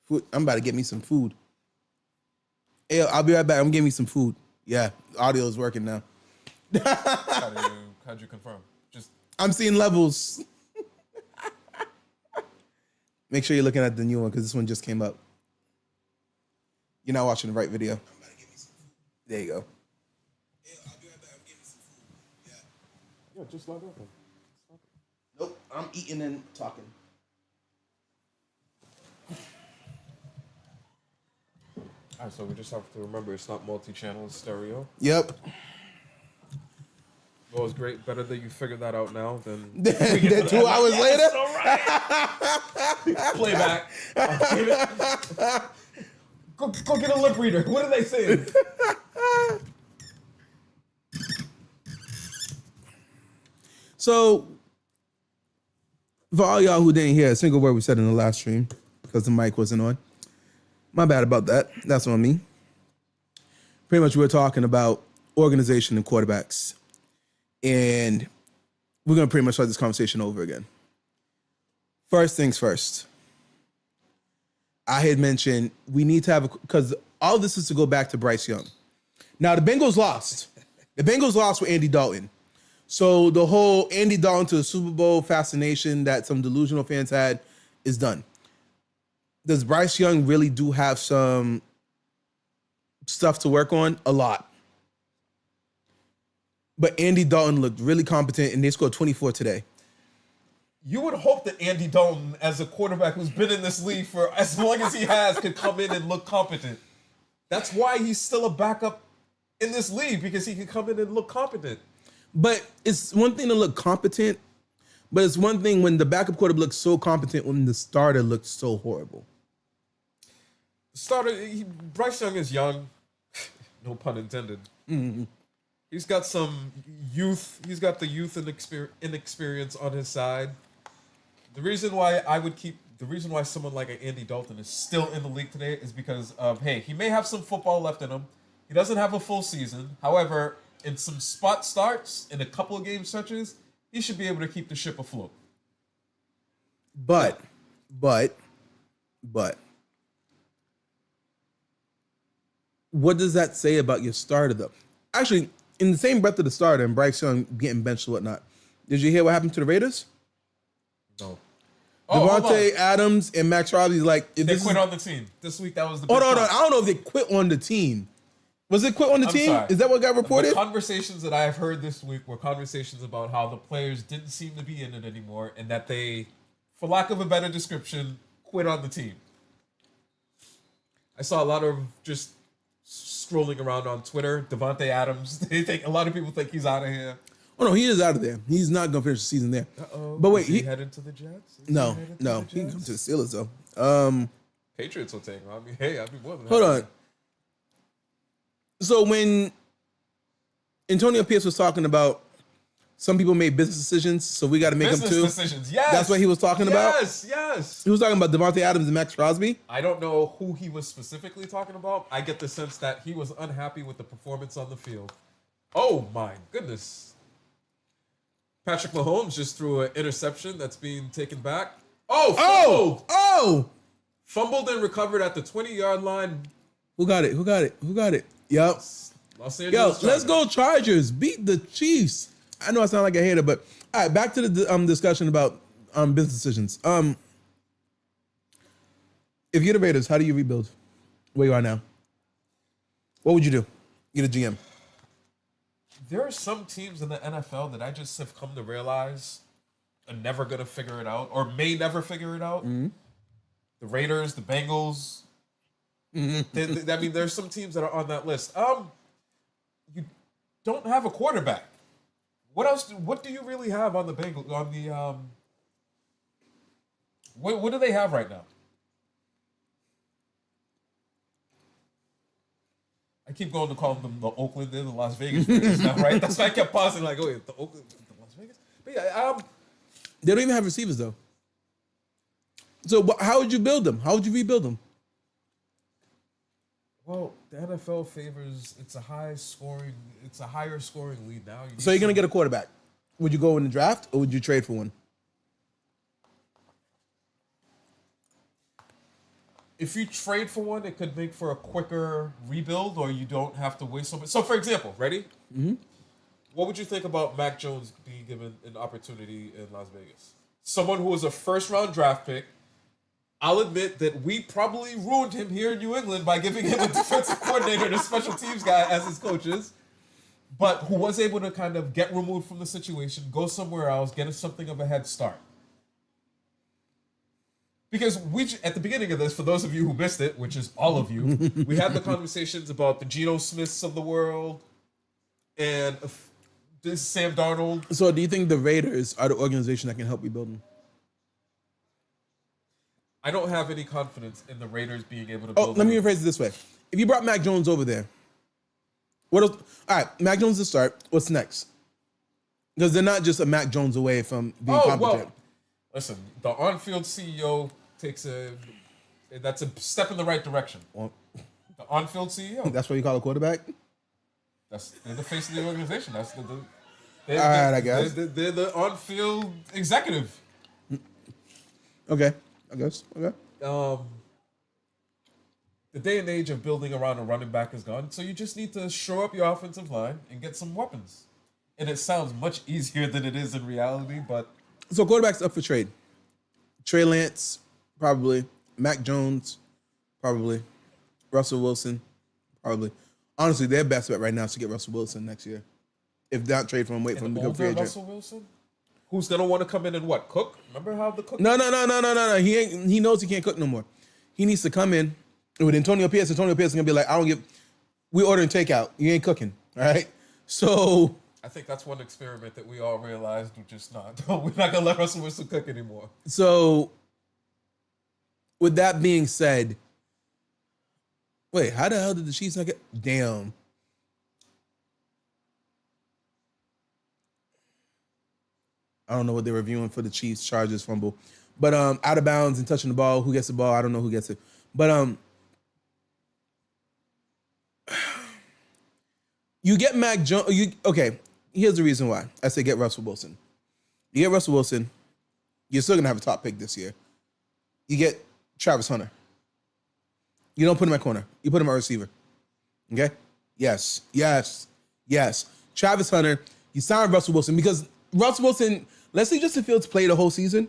Food. I'm about to get me some food. Hey, I'll be right back. I'm getting me some food. Yeah, audio is working now. How'd you confirm? I'm seeing levels. Make sure you're looking at the new one because this one just came up. You're not watching the right video. I'm about to get me some food. There you go. Hey, I'll be right back. I'm getting me some food. Yeah. Yeah, just log off. Nope, I'm eating and talking. All right, so we just have to remember it's not multi-channel, it's stereo. Yep. Well, it's great. Better that you figured that out now than... Then 2 hours later? Playback. Go get a lip reader. What are they saying? So, for all y'all who didn't hear a single word we said in the last stream, because the mic wasn't on, my bad about that. That's on me. Pretty much we're talking about organization and quarterbacks. And we're going to pretty much start this conversation over again. First things first. I had mentioned we need to have, because all this is to go back to Bryce Young. Now, the Bengals lost. The Bengals lost with Andy Dalton. So the whole Andy Dalton to the Super Bowl fascination that some delusional fans had is done. Does Bryce Young really do have some stuff to work on? A lot. But Andy Dalton looked really competent, and they scored 24 today. You would hope that Andy Dalton, as a quarterback who's been in this league for as long as he has, could come in and look competent. That's why he's still a backup in this league, because he can come in and look competent. But it's one thing to look competent, but it's one thing when the backup quarterback looks so competent when the starter looks so horrible. Bryce Young is young, no pun intended. Mm-hmm. He's got some youth. He's got the youth and inexperience on his side. The reason why someone like Andy Dalton is still in the league today is because of, hey, he may have some football left in him. He doesn't have a full season. However, in some spot starts, in a couple of game stretches, he should be able to keep the ship afloat. But, what does that say about your starter, though? Actually, in the same breath of the starter and Bryce Young getting benched and whatnot, did you hear what happened to the Raiders? No. Devontae Adams and Max Crosby, like... They quit on the team. This week, that was the... Oh, no, I don't know if they quit on the team. Was it quit on the team? Sorry. Is that what got reported? The conversations that I have heard this week were conversations about how the players didn't seem to be in it anymore and that they, for lack of a better description, quit on the team. I saw a lot of just scrolling around on Twitter. Devontae Adams, a lot of people think he's out of here. Oh, no, he is out of there. He's not going to finish the season there. Uh-oh. But wait, he headed to the Jets? No. He can come to the Steelers, though. Patriots will take him. I mean, hey, I'd be more than Hold happy. on. So when Antonio Pierce was talking about some people made business decisions, so we got to make them too. Business decisions, yes. That's what he was talking about? Yes. He was talking about Devontae Adams and Max Crosby? I don't know who he was specifically talking about. I get the sense that he was unhappy with the performance on the field. Oh, my goodness. Patrick Mahomes just threw an interception that's being taken back. Oh! Fumbled and recovered at the 20-yard line. Who got it? Yep. Los Angeles Yo, Chargers. let's go Chargers. Beat the Chiefs. I know I sound like a hater, but all right, back to the discussion about business decisions. If you're the Raiders, how do you rebuild where you are now? What would you do? You're the GM. There are some teams in the NFL that I just have come to realize are never going to figure it out or may never figure it out. Mm-hmm. The Raiders, the Bengals. Mm-hmm. I mean, there's some teams that are on that list. You don't have a quarterback. What else? What do you really have on the Bengals? On the what do they have right now? I keep going to call them the Oakland, they're the Las Vegas Raiders now, right? That's why I kept pausing, like, oh, wait, the Oakland, the Las Vegas. But yeah, they don't even have receivers though. So how would you build them? How would you rebuild them? Well, the NFL favors it's a higher scoring lead now. So you're gonna get a quarterback. Would you go in the draft or would you trade for one? if you trade for one, it could make for a quicker rebuild, or you don't have to waste so much. So, for example, ready? Mm-hmm. What would you think about Mac Jones being given an opportunity in Las Vegas? Someone who was a first-round draft pick. I'll admit that we probably ruined him here in New England by giving him a defensive coordinator and a special teams guy as his coaches, but who was able to kind of get removed from the situation, go somewhere else, get us something of a head start. Because at the beginning of this, for those of you who missed it, which is all of you, we had the conversations about the Geno Smiths of the world and this Sam Darnold. So do you think the Raiders are the organization that can help rebuild him? I don't have any confidence in the Raiders being able to build. Let me rephrase it this way. If you brought Mac Jones over there, what else? All right, Mac Jones to start. What's next? Because they're not just a Mac Jones away from being competent. Well, listen, the on-field CEO that's a step in the right direction. Well, the on-field CEO. That's what you call a quarterback? They're the face of the organization. All right, I guess. They're the on-field executive. Okay. I guess. Okay. The day and age of building around a running back is gone, so you just need to shore up your offensive line and get some weapons. And it sounds much easier than it is in reality, but... So quarterback's up for trade. Trey Lance, probably. Mac Jones, probably. Russell Wilson, probably. Honestly, their best bet right now is to get Russell Wilson next year. If not trade for him, wait for him to become free agent. Russell Wilson? Who's gonna want to come in and what? Cook? Remember how the cook? No. He knows he can't cook no more. He needs to come in with Antonio Pierce. Antonio Pierce is gonna be like, we ordering takeout. You ain't cooking, all right? So I think that's one experiment that we all realized we're just not. We're not gonna let Russell Wilson cook anymore. So with that being said, wait, how the hell did the Chiefs not get? Damn. I don't know what they're reviewing for the Chiefs Chargers fumble, but out of bounds and touching the ball. Who gets the ball? I don't know who gets it, but you get Mac Jones. Okay? Here's the reason why I say get Russell Wilson. You get Russell Wilson, you're still gonna have a top pick this year. You get Travis Hunter. You don't put him at corner. You put him at receiver. Okay? Yes. Travis Hunter. You sign Russell Wilson because Russell Wilson. Let's say Justin Fields played the whole season.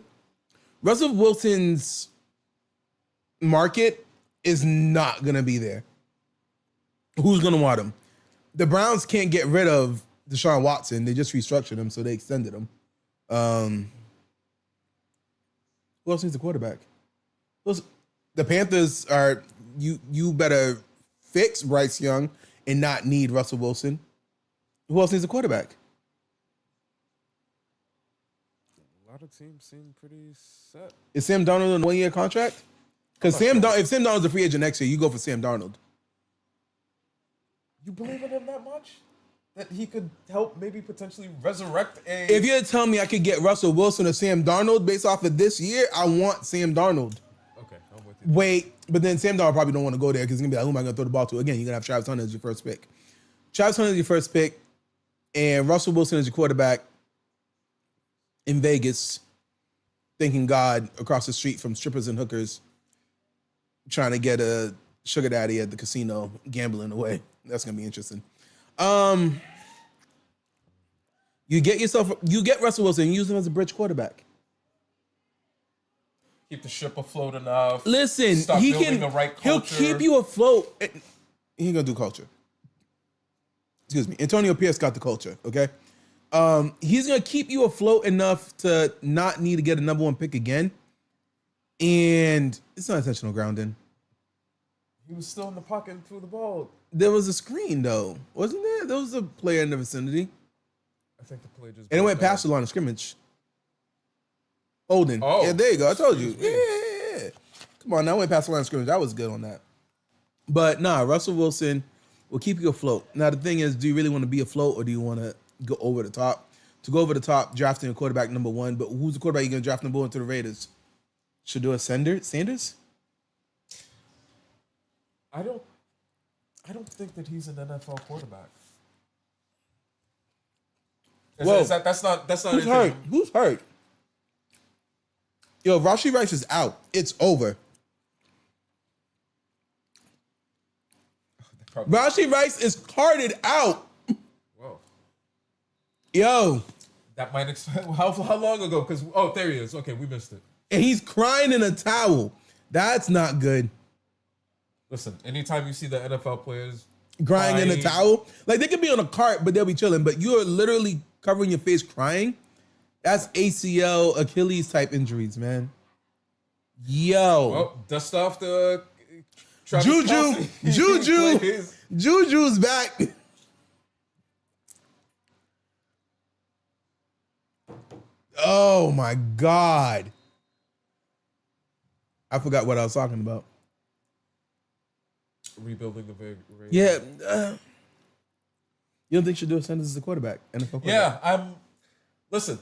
Russell Wilson's market is not going to be there. Who's going to want him? The Browns can't get rid of Deshaun Watson. They just restructured him, so they extended him. Who else needs a quarterback? The Panthers are, you better fix Bryce Young and not need Russell Wilson. Who else needs a quarterback? A lot of teams seem pretty set. Is Sam Darnold on a 1-year contract? Because if Sam Darnold's a free agent next year, you go for Sam Darnold. You believe in him that much? That he could help maybe potentially resurrect a... If you're telling me I could get Russell Wilson or Sam Darnold based off of this year, I want Sam Darnold. Okay, I'm with you. Wait, but then Sam Darnold probably don't want to go there because he's going to be like, who am I going to throw the ball to? Again, you're going to have Travis Hunter as your first pick. Travis Hunter is your first pick, and Russell Wilson is your quarterback in Vegas, thanking God across the street from strippers and hookers, trying to get a sugar daddy at the casino, gambling away. That's going to be interesting. You get Russell Wilson, use him as a bridge quarterback. Keep the ship afloat enough. Listen, Stop building the right culture. He'll keep you afloat. He ain't gonna do culture. Excuse me. Antonio Pierce got the culture, okay? He's gonna keep you afloat enough to not need to get a number 1 pick again. And it's not intentional grounding. He was still in the pocket and threw the ball. There was a screen though, wasn't there? There was a player in the vicinity. I think the play just... And it went past the line of scrimmage. Holding. Oh. Yeah, there you go. I told you. Yeah. Come on, now went past the line of scrimmage. I was good on that. But nah, Russell Wilson will keep you afloat. Now, the thing is, do you really want to be afloat or do you want to go over the top? To go over the top, drafting a quarterback number 1, but who's the quarterback you're going to draft number 1 to the Raiders? Shador Sanders? I don't think that he's an NFL quarterback. That's not Who's hurt? Who's hurt? Yo, Rashee Rice is out. It's over. Rashee Rice is carded out. Whoa. Yo. That might explain how long ago? Because there he is. Okay, we missed it. And he's crying in a towel. That's not good. Listen, anytime you see the NFL players Crying in a towel, like they could be on a cart, but they'll be chilling. But you are literally covering your face crying. That's ACL, Achilles type injuries, man. Yo. Well, dust off the Juju's back. Oh my God. I forgot what I was talking about. Rebuilding the Ravens. Yeah. You don't think Shedeur Sanders is a quarterback? NFL quarterback? Yeah, listen,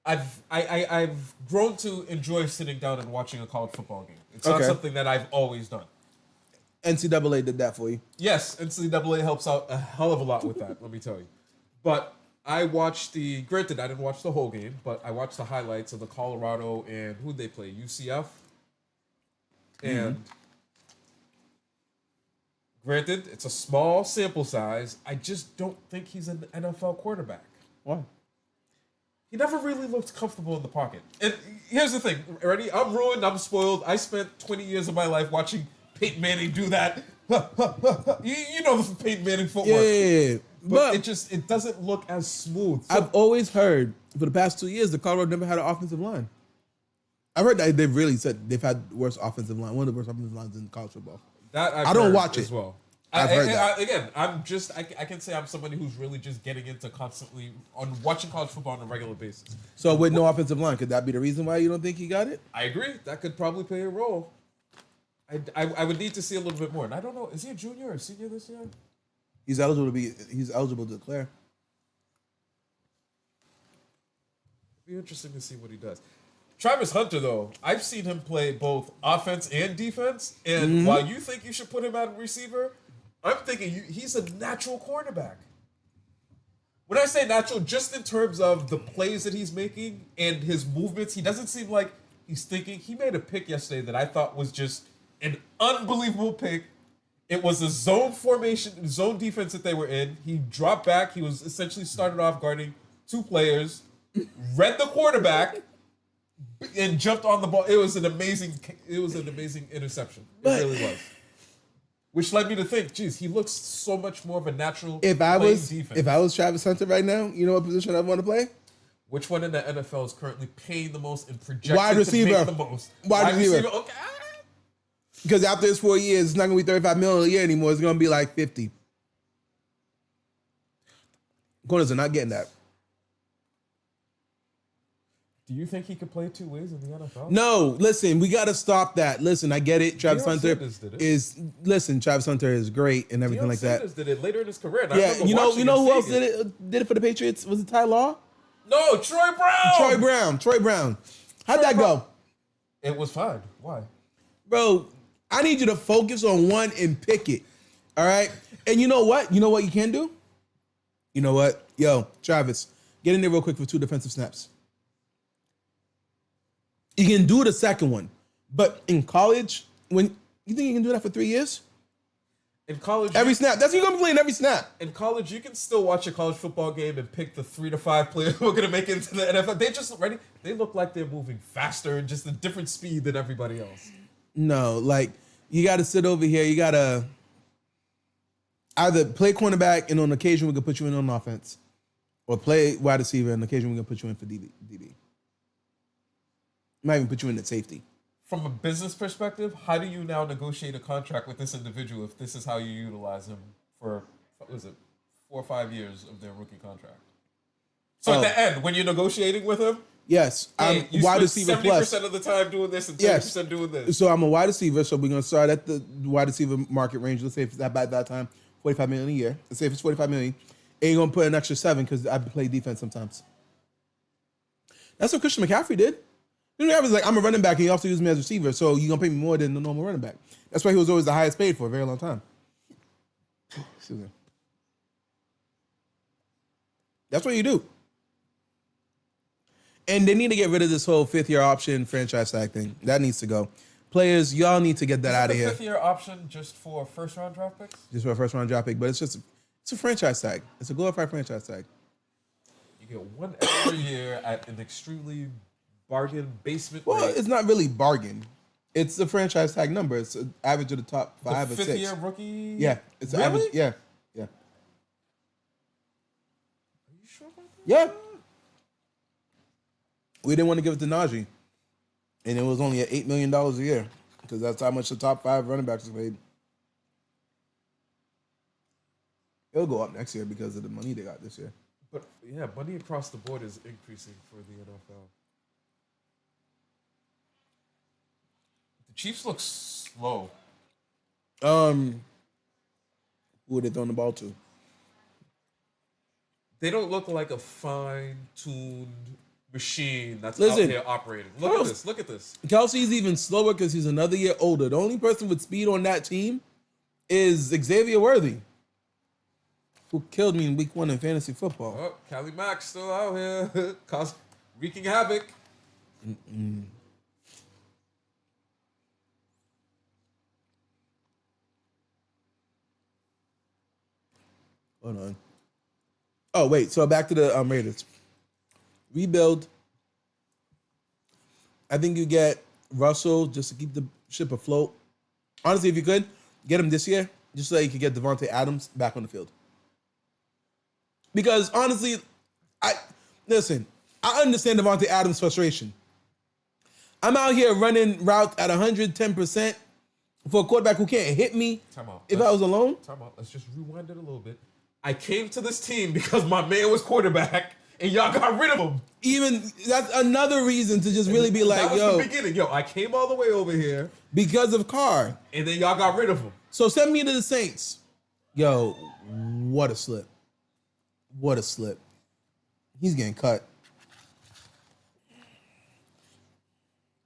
I've grown to enjoy sitting down and watching a college football game. It's not something that I've always done. NCAA did that for you. Yes, NCAA helps out a hell of a lot with that, let me tell you. But I watched granted, I didn't watch the whole game, but I watched the highlights of the Colorado and who'd they play? UCF? And granted, it's a small sample size. I just don't think he's an NFL quarterback. Why? He never really looked comfortable in the pocket. And here's the thing, ready? I'm ruined, I'm spoiled. I spent 20 years of my life watching Peyton Manning do that. You know the Peyton Manning footwork. Yeah. But it doesn't look as smooth. So, I've always heard for the past 2 years, the Colorado never had an offensive line. I've heard that they've really said they've had worse offensive line, one of the worst offensive lines in college football. That I don't watch it as well. I've heard that. Again, I can say I'm somebody who's really just getting into constantly on watching college football on a regular basis. So with no offensive line, could that be the reason why you don't think he got it? I agree. That could probably play a role. I would need to see a little bit more. And I don't know, is he a junior or a senior this year? He's eligible to declare. It'd be interesting to see what he does. Travis Hunter, though, I've seen him play both offense and defense. And while you think you should put him at receiver, I'm thinking he's a natural cornerback. When I say natural, just in terms of the plays that he's making and his movements, he doesn't seem like he's thinking. He made a pick yesterday that I thought was just an unbelievable pick. It was a zone formation, zone defense that they were in. He dropped back. He was essentially started off guarding two players, read the quarterback, and jumped on the ball. It was an amazing interception. It really was. Which led me to think, geez, he looks so much more of a natural defense. If I was Travis Hunter right now, you know what position I want to play? Which one in the NFL is currently paying the most and projected Wide receiver. to make the most? Wide receiver. Okay. Because after his 4 years, it's not going to be $35 million a year anymore. It's going to be like 50. Corners are not getting that. Do you think he could play two ways in the NFL? No, listen, we got to stop that. Listen, I get it. Travis Hunter Travis Hunter is great and everything like that. Did it later in his career. Yeah, you know who else did it for the Patriots? Was it Ty Law? No, Troy Brown. Troy Brown. How'd that go? It was fine. Why? Bro, I need you to focus on one and pick it. All right? And you know what? You know what you can do? You know what? Yo, Travis, get in there real quick for 2 defensive snaps. You can do the second one. But in college, when you think you can do that for 3 years? In college, every snap. That's what you're gonna be playing every snap. In college, you can still watch a college football game and pick the 3 to 5 players who are gonna make it into the NFL. They just ready. They look like they're moving faster and just a different speed than everybody else. No, like you got to sit over here. You got to either play cornerback and on occasion we can put you in on offense, or play wide receiver and on occasion we can put you in for DB. Might even put you in at safety. From a business perspective, how do you now negotiate a contract with this individual if this is how you utilize him for, what was it, 4 or 5 years of their rookie contract? So at the end, when you're negotiating with him, yes, I'm wide receiver 70% of the time doing this and 30% doing this. So I'm a wide receiver, so we're going to start at the wide receiver market range. Let's say if it's at that time, $45 million a year. Let's say if it's $45 million, and you're going to put an extra 7 because I play defense sometimes. That's what Christian McCaffrey did. You know, I was like, I'm a running back, and you also use me as a receiver, so you're going to pay me more than the normal running back. That's why he was always the highest paid for a very long time. Excuse me. That's what you do. And they need to get rid of this whole 5th-year option franchise tag thing. That needs to go. Players, y'all need to get that out of Is here. the 5th-year option just for first-round draft picks? Just for a first round draft pick, but it's a franchise tag. It's a glorified franchise tag. You get one extra year at an extremely bargain basement Well, rate. it's not really bargain. It's the franchise tag number. It's an average of the top 5 or 6. 5th-year rookie? Yeah, it's Really? average. Yeah. Are you sure about that? Yeah. We didn't want to give it to Najee, and it was only at $8 million a year because that's how much the top 5 running backs is paid. It'll go up next year because of the money they got this year. But yeah, money across the board is increasing for the NFL. The Chiefs look slow. Who are they throwing the ball to? They don't look like a fine-tuned machine that's Listen. out there operating. Look Carlos- at this. Look at this. Kelsey's even slower because he's another year older. The only person with speed on that team is Xavier Worthy, who killed me in week 1 in fantasy football. Oh, Cali Mack's still out here, wreaking havoc. Hold on. Oh, wait. So back to the Raiders. Rebuild. I think you get Russell just to keep the ship afloat. Honestly, if you could, get him this year just so you could get Devontae Adams back on the field. Because honestly, I understand Devontae Adams' frustration. I'm out here running routes at 110% for a quarterback who can't hit me Time out. if I was alone. Time out. Let's just rewind it a little bit. I came to this team because my man was quarterback, and y'all got rid of him. Even that's another reason to just really be That like, was yo, the beginning. Yo, I came all the way over here, because of Carr. and then y'all got rid of him. So send me to the Saints. Yo, what a slip. What a slip. He's getting cut.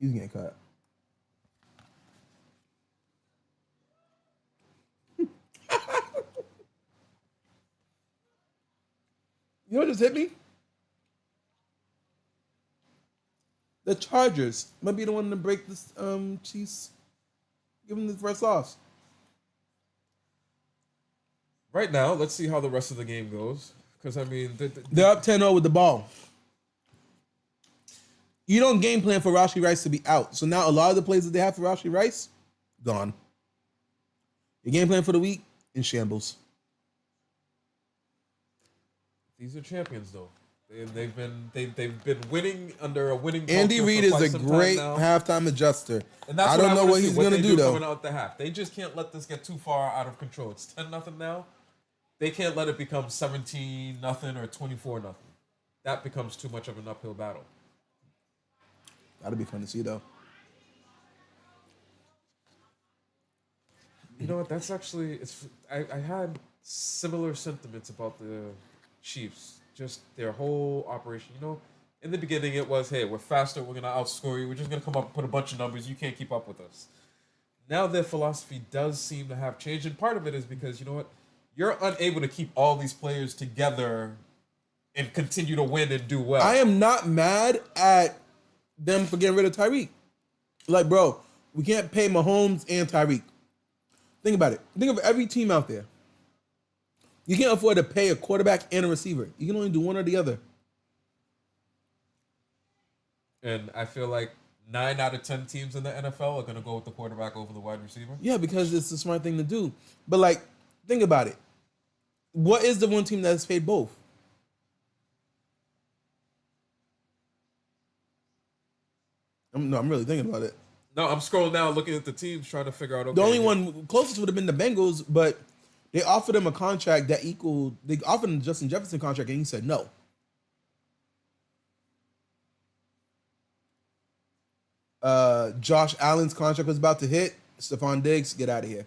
He's getting cut. You know what just hit me? The Chargers might be the one to break this Chiefs. Give them the first loss. Right now, let's see how the rest of the game goes. Because, I mean, They're up 10-0 with the ball. You don't game plan for Rashee Rice to be out. So now a lot of the plays that they have for Rashee Rice, gone. Your game plan for the week, in shambles. these are champions, though. They've been winning under a winning culture. Andy Reid for quite is a some great time now. halftime adjuster. And that's I don't know wanna what see, he's going to they do, though. coming out the half. They just can't let this get too far out of control. It's 10-0 now. They can't let it become 17-0 or 24-0. That becomes too much of an uphill battle. That'll be fun to see, though. You know what? That's actually I had similar sentiments about the Chiefs. Just their whole operation. You know, in the beginning it was, hey, we're faster, we're gonna outscore you, we're just gonna come up and put a bunch of numbers, you can't keep up with us. Now their philosophy does seem to have changed, and part of it is because, you know what, you're unable to keep all these players together and continue to win and do well. I am not mad at them for getting rid of Tyreek. Like, bro, we can't pay Mahomes and Tyreek. Think about it. Think of every team out there. You can't afford to pay a quarterback and a receiver. You can only do one or the other. And I feel like 9 out of 10 teams in the NFL are going to go with the quarterback over the wide receiver. Yeah, because it's the smart thing to do. But, like, think about it. What is the one team that's paid both? I'm really thinking about it. No, I'm scrolling down looking at the teams trying to figure out, okay, The only one closest would have been the Bengals, but they offered him a contract that equaled. They offered him Justin Jefferson contract, and he said no. Josh Allen's contract was about to hit. Stephon Diggs, get out of here.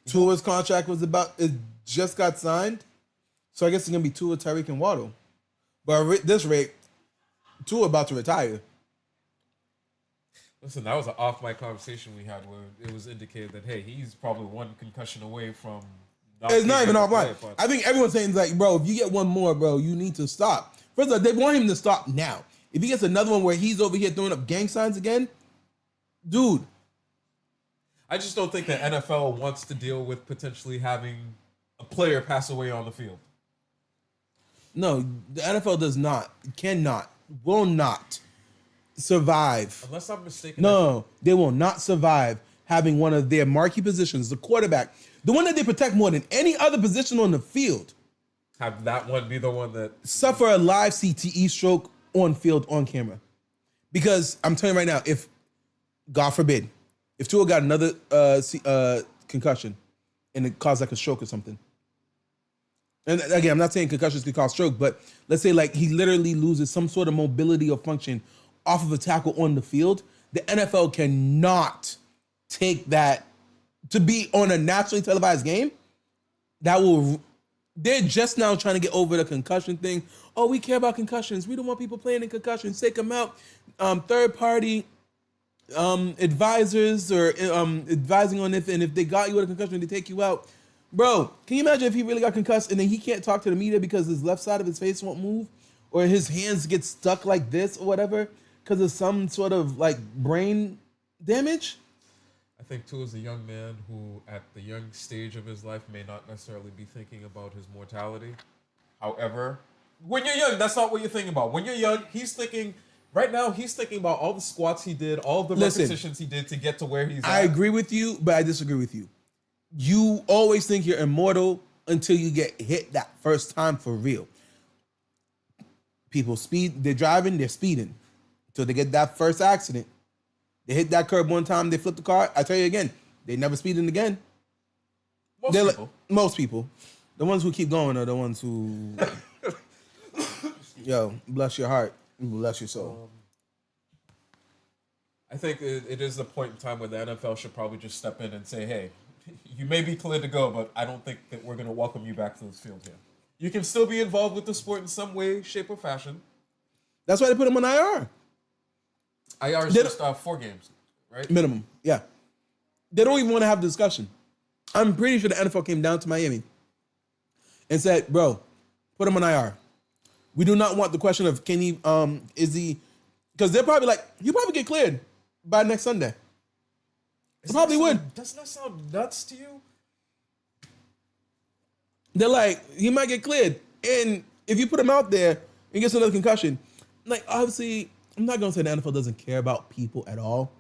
Tua's contract it just got signed, so I guess it's gonna be Tua, Tyreek, and Waddle. But at this rate, Tua about to retire. Listen, that was an off-mic conversation we had where it was indicated that, hey, he's probably one concussion away from... It's not even off line. but I think everyone's saying, like, bro, if you get one more, bro, you need to stop. First of all, they want him to stop now. If he gets another one where he's over here throwing up gang signs again, dude. I just don't think the NFL wants to deal with potentially having a player pass away on the field. No, the NFL does not, cannot, will not survive. Unless I'm mistaken. No, they will not survive having one of their marquee positions, the quarterback, the one that they protect more than any other position on the field, have that one be the one that suffer a live CTE stroke on field, on camera. Because I'm telling you right now, if, God forbid, if Tua got another concussion and it caused like a stroke or something, and again, I'm not saying concussions can cause stroke, but let's say like he literally loses some sort of mobility or function off of a tackle on the field, the NFL cannot take that to be on a nationally televised game. They're just now trying to get over the concussion thing. Oh, we care about concussions. We don't want people playing in concussions. Take them out. Third party advisors or advising on if they got you with a concussion, they take you out. Bro, can you imagine if he really got concussed and then he can't talk to the media because his left side of his face won't move, or his hands get stuck like this or whatever because of some sort of like brain damage? I think Tua is a young man who, at the young stage of his life, may not necessarily be thinking about his mortality. However, when you're young, that's not what you're thinking about. When you're young, he's thinking about all the squats he did, all the repetitions he did to get to where he's at. I agree with you, but I disagree with you. You always think you're immortal until you get hit that first time for real. People speed, they're driving, they're speeding until they get that first accident. They hit that curb one time, they flip the car. I tell you again, they never speeding again. Most people. The ones who keep going are the ones who, yo, bless your heart, bless your soul. I think it is the point in time where the NFL should probably just step in and say, hey, you may be cleared to go, but I don't think that we're going to welcome you back to this field here. You can still be involved with the sport in some way, shape, or fashion. That's why they put him on IR. IR is just 4 games, right? Minimum, yeah. They don't even want to have the discussion. I'm pretty sure the NFL came down to Miami and said, bro, put him on IR. We do not want the question of can he, is he, because they're probably like, you probably get cleared by next Sunday. Probably would. Doesn't that sound nuts to you? They're like, he might get cleared. And if you put him out there and gets another concussion, like, obviously, I'm not going to say the NFL doesn't care about people at all,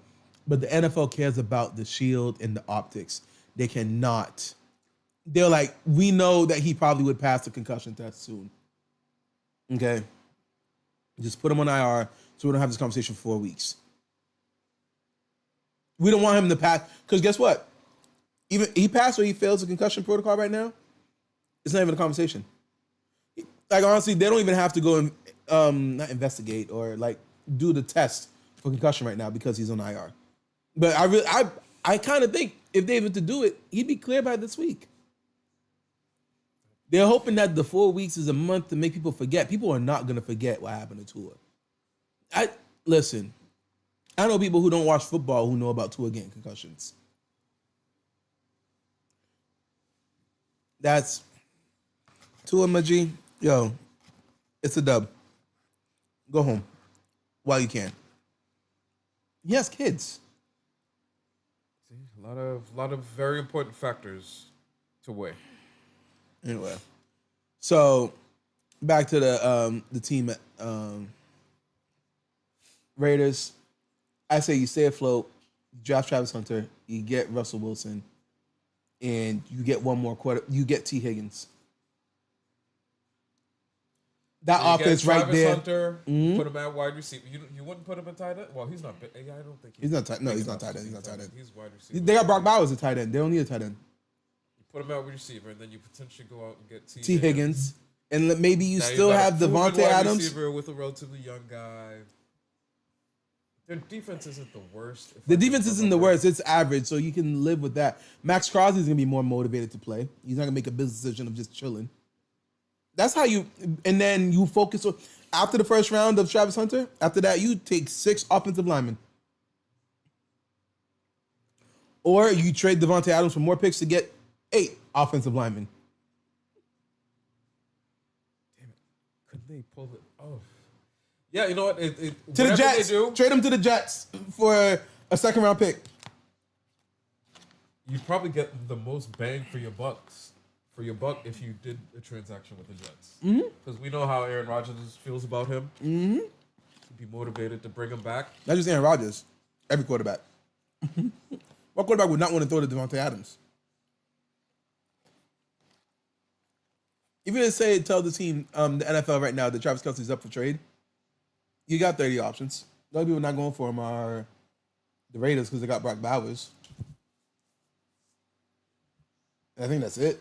but the NFL cares about the shield and the optics. They cannot. They're like, we know that he probably would pass the concussion test soon. Okay? Just put him on IR so we don't have this conversation for 4 weeks. We don't want him to pass, because guess what? Even he passed or he fails the concussion protocol right now, it's not even a conversation. Like, honestly, they don't even have to go and not investigate or like do the test for concussion right now because he's on IR. But I kind of think if they were to do it, he'd be clear by this week. They're hoping that the 4 weeks is a month to make people forget. People are not gonna forget what happened to Tua. Listen. I know people who don't watch football who know about Tua getting concussions. That's Tua, my G. Yo, it's a dub. Go home while you can. He has kids. See, a lot of very important factors to weigh. Anyway, so back to the team at Raiders. I say you stay afloat, you draft Travis Hunter, you get Russell Wilson, and you get one more quarter. You get T. Higgins. That offense right there. Hunter, put him at wide receiver. You wouldn't put him at tight end? Well, he's not. I don't think he's not tight. No, he's not tight end. He's not tight end. He's wide receiver. They got Brock Bowers at tight end. They don't need a tight end. You put him at wide receiver, and then you potentially go out and get T. Higgins. And maybe you now still have Devontae Adams. Receiver with a relatively young guy. Their defense isn't the worst. The defense isn't the worst. It's average, so you can live with that. Max Crosby's going to be more motivated to play. He's not going to make a business decision of just chilling. That's how you... And then you focus on... After the first round of Travis Hunter, after that, you take 6 offensive linemen. Or you trade Devontae Adams for more picks to get 8 offensive linemen. Damn it. Couldn't they pull it? Oh... Yeah, you know what? To the Whatever Jets. they do, Trade him to the Jets for a second round pick. you'd probably get the most bang for your bucks. For your buck, if you did a transaction with the Jets, because we know how Aaron Rodgers feels about him. Mm-hmm. He'd be motivated to bring him back. Not just Aaron Rodgers. Every quarterback. What quarterback would not want to throw to Devontae Adams? If you didn't tell the team, the NFL right now that Travis Kelce's up for trade, you got 30 options. The only people not going for him are the Raiders because they got Brock Bowers. And I think that's it.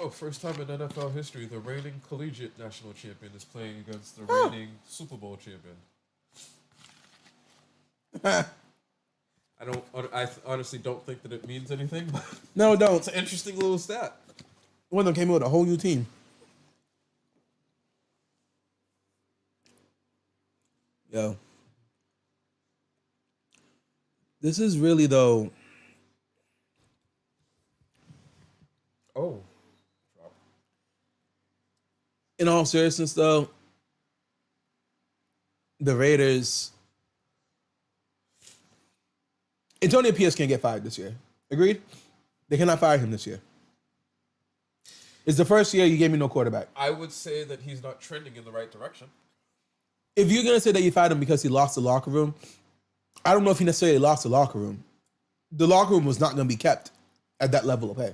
Oh, first time in NFL history, the reigning collegiate national champion is playing against the reigning Super Bowl champion. I honestly don't think that it means anything, but No, don't. it's an interesting little stat. One of them came in with a whole new team. Yo. This is really, though. Oh. In all seriousness, though, the Raiders. Antonio Pierce can't get fired this year. Agreed? They cannot fire him this year. It's the first year you gave me no quarterback. I would say that he's not trending in the right direction. If you're going to say that you fired him because he lost the locker room, I don't know if he necessarily lost the locker room. The locker room was not going to be kept at that level of pay.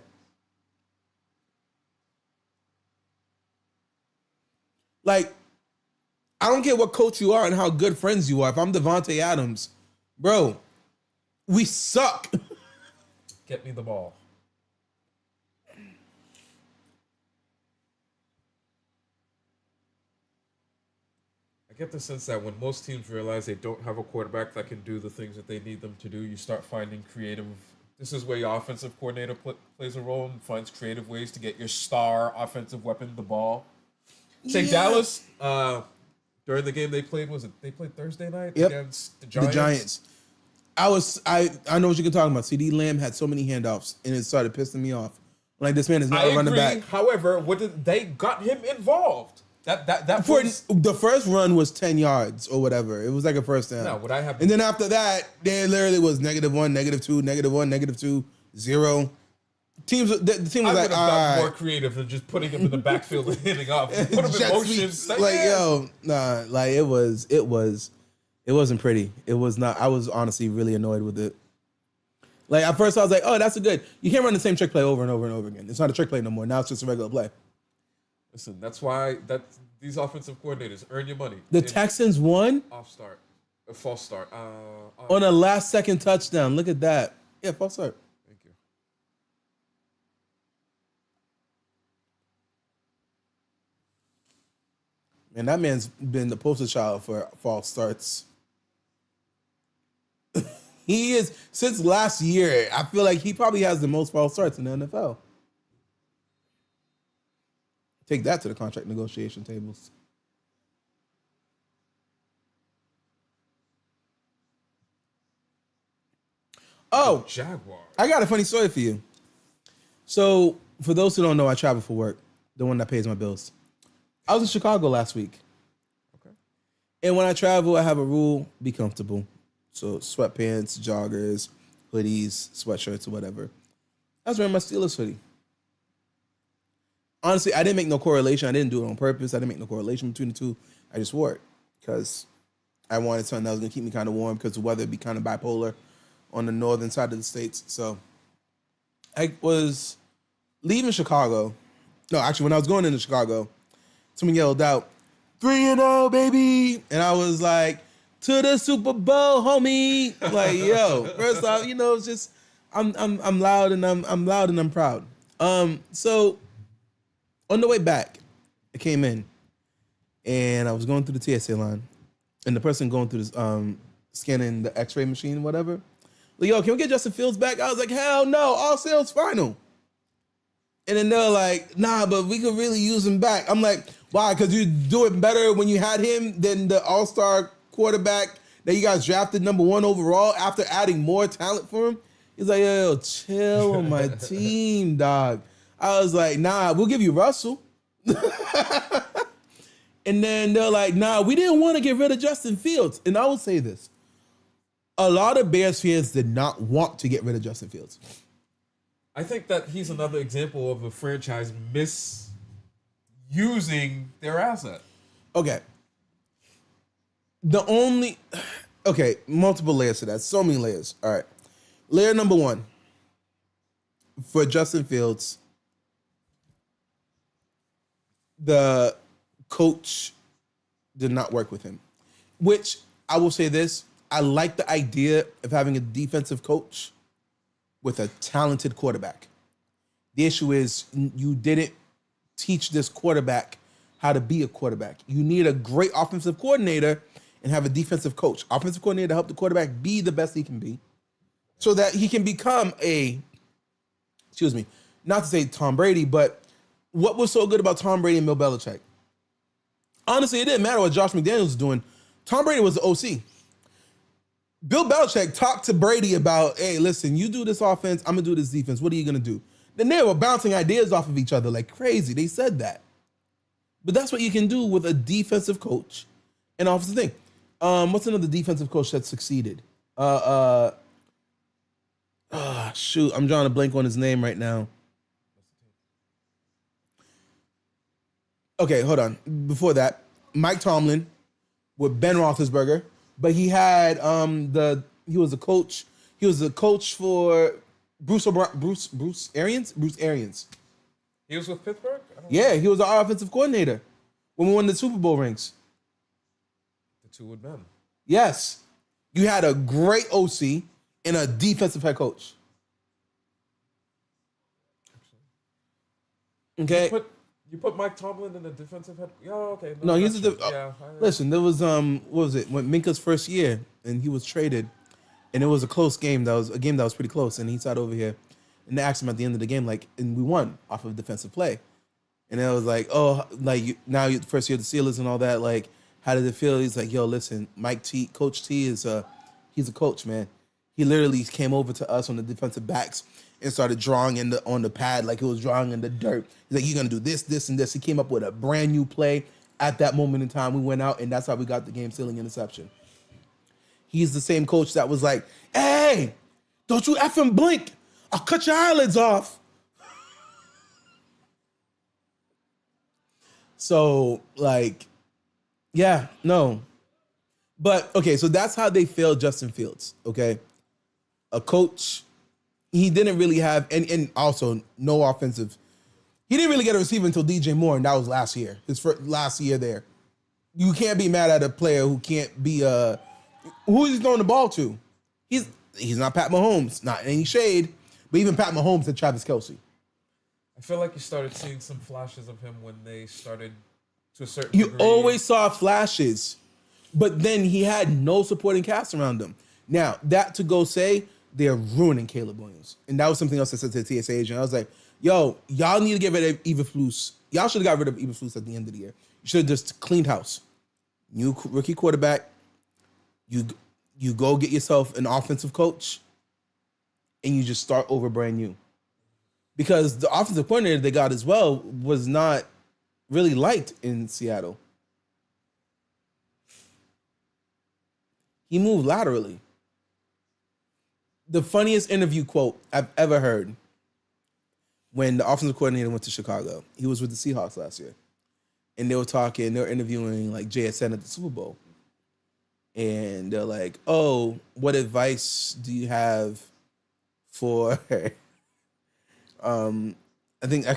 Like, I don't care what coach you are and how good friends you are. If I'm Devontae Adams, bro, we suck. Get me the ball. I get the sense that when most teams realize they don't have a quarterback that can do the things that they need them to do, you start finding creative. This is where your offensive coordinator plays a role and finds creative ways to get your star offensive weapon the ball. Say Dallas, during the game they played, they played Thursday night against the Giants? The Giants. I know what you're talking about. CD Lamb had so many handoffs, and it started pissing me off. Like, this man is not running back. However, they got him involved. That For the first run was 10 yards or whatever. It was like a first down. No, what I have, and then after that, there literally was -1, -2, -1, -2, 0. The team was like, all right, more creative than just putting him in the backfield and hitting off. Put him in motion. Like, it wasn't pretty. It was not. I was honestly really annoyed with it. Like, at first I was like, oh, that's a good. You can't run the same trick play over and over and over again. It's not a trick play no more. Now it's just a regular play. Listen, that's why these offensive coordinators earn your money. The Texans won A false start. On a last second touchdown. Look at that. Yeah, false start. Thank you. Man, that man's been the poster child for false starts. He is, since last year, I feel like he probably has the most false starts in the NFL. Take that to the contract negotiation tables. Oh, Jaguar. I got a funny story for you. So, for those who don't know, I travel for work, the one that pays my bills. I was in Chicago last week. Okay. And when I travel, I have a rule: be comfortable. So, sweatpants, joggers, hoodies, sweatshirts, or whatever. I was wearing my Steelers hoodie. Honestly, I didn't make no correlation. I didn't do it on purpose. I didn't make no correlation between the two. I just wore it because I wanted something that was going to keep me kind of warm because the weather would be kind of bipolar on the northern side of the states. So I was leaving Chicago. No, actually, when I was going into Chicago, someone yelled out, 3-0, baby. And I was like, to the Super Bowl, homie. Like, yo, first off, it's just, I'm loud and I'm loud and I'm proud. So on the way back, I came in and I was going through the TSA line and the person going through this, scanning the x-ray machine, whatever. Like, yo, can we get Justin Fields back? I was like, hell no, all sales final. And then they're like, nah, but we could really use him back. I'm like, why? Because you do it better when you had him than the all-star quarterback that you guys drafted #1 overall after adding more talent for him? He's like, yo, chill on my team, dog. I was like, nah, we'll give you Russell. And then they're like, nah, we didn't want to get rid of Justin Fields. And I will say this. A lot of Bears fans did not want to get rid of Justin Fields. I think that he's another example of a franchise misusing their asset. Okay. Multiple layers to that. So many layers. All right. Layer number one. For Justin Fields, the coach did not work with him. Which, I will say this, I like the idea of having a defensive coach with a talented quarterback. The issue is you didn't teach this quarterback how to be a quarterback. You need a great offensive coordinator and have a defensive coach. Offensive coordinator to help the quarterback be the best he can be so that he can become not to say Tom Brady, but what was so good about Tom Brady and Bill Belichick? Honestly, it didn't matter what Josh McDaniels was doing. Tom Brady was the OC. Bill Belichick talked to Brady about, hey, listen, you do this offense, I'm going to do this defense. What are you going to do? Then they were bouncing ideas off of each other like crazy. They said that. But that's what you can do with a defensive coach and offensive thing. What's another defensive coach that succeeded? Shoot, I'm drawing a blank on his name right now. Okay, hold on. Before that, Mike Tomlin with Ben Roethlisberger, but he had he was a coach. He was a coach for Bruce Arians. He was with Pittsburgh? Yeah, he was our offensive coordinator when we won the Super Bowl rings. The two would Ben. Yes. You had a great OC and a defensive head coach. Okay. You put Mike Tomlin in the defensive head. Yeah, okay. No, he's yeah. Listen, there was what was it? When Minka's first year and he was traded, and it was a close game. That was a game that was pretty close, and he sat over here, and they asked him at the end of the game, like, and we won off of defensive play, and it was like, oh, like now you first year of the Steelers and all that, like, how did it feel? He's like, yo, listen, Coach T is he's a coach, man. He literally came over to us on the defensive backs and started drawing on the pad like it was drawing in the dirt. He's like, you're going to do this, this, and this. He came up with a brand new play at that moment in time. We went out, and that's how we got the game-sealing interception. He's the same coach that was like, hey, don't you effing blink. I'll cut your eyelids off. So, like, yeah, no. But, okay, so that's how they failed Justin Fields, okay? A coach... He didn't really have, and also no offensive. He didn't really get a receiver until DJ Moore, and that was last year. His first, last year there. You can't be mad at a player who can't be who is he throwing the ball to? He's not Pat Mahomes, not any shade, but even Pat Mahomes and Travis Kelce. I feel like you started seeing some flashes of him when they started to a certain You degree. always saw flashes, but then he had no supporting cast around him. Now, that to go say, they're ruining Caleb Williams. And that was something else I said to the TSA agent. I was like, yo, y'all need to get rid of Eberflus. Y'all should have got rid of Eberflus at the end of the year. You should have just cleaned house. New rookie quarterback. You go get yourself an offensive coach, and you just start over brand new. Because the offensive coordinator they got as well was not really liked in Seattle. He moved laterally. The funniest interview quote I've ever heard when the offensive coordinator went to Chicago. He was with the Seahawks last year. And they were interviewing like JSN at the Super Bowl. And they're like, oh, what advice do you have for I can't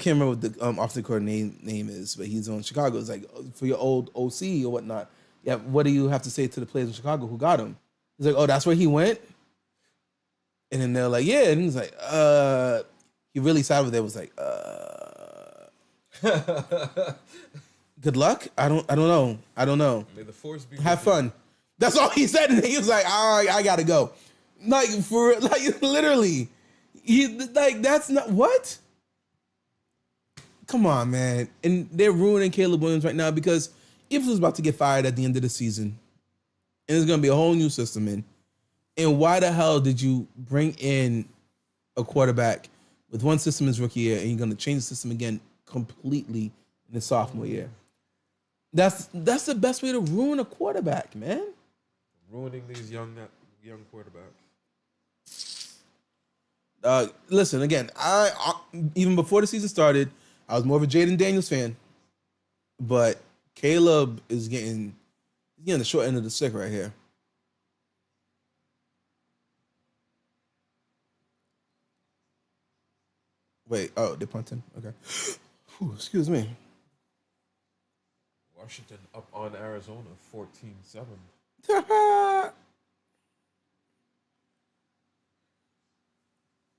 remember what the offensive coordinator name is, but he's on Chicago. It's like, for your old OC or whatnot. Yeah, what do you have to say to the players in Chicago who got him? He's like, oh, that's where he went? And then they're like, yeah. And he's like, he really sat over there, was like, good luck? I don't know. May the force be have fun. That's all he said. And he was like, all right, I gotta go. Like, for like, literally. That's not what? Come on, man. And they're ruining Caleb Williams right now because Gibbs was about to get fired at the end of the season. And there's gonna be a whole new system in. And why the hell did you bring in a quarterback with one system his rookie year and you're going to change the system again completely in his sophomore year? That's the best way to ruin a quarterback, man. Ruining these young quarterbacks. Listen, again, I even before the season started, I was more of a Jaden Daniels fan, but Caleb is getting the short end of the stick right here. Wait, oh, they're punting. Okay. Whew, excuse me. Washington up on Arizona 14-7.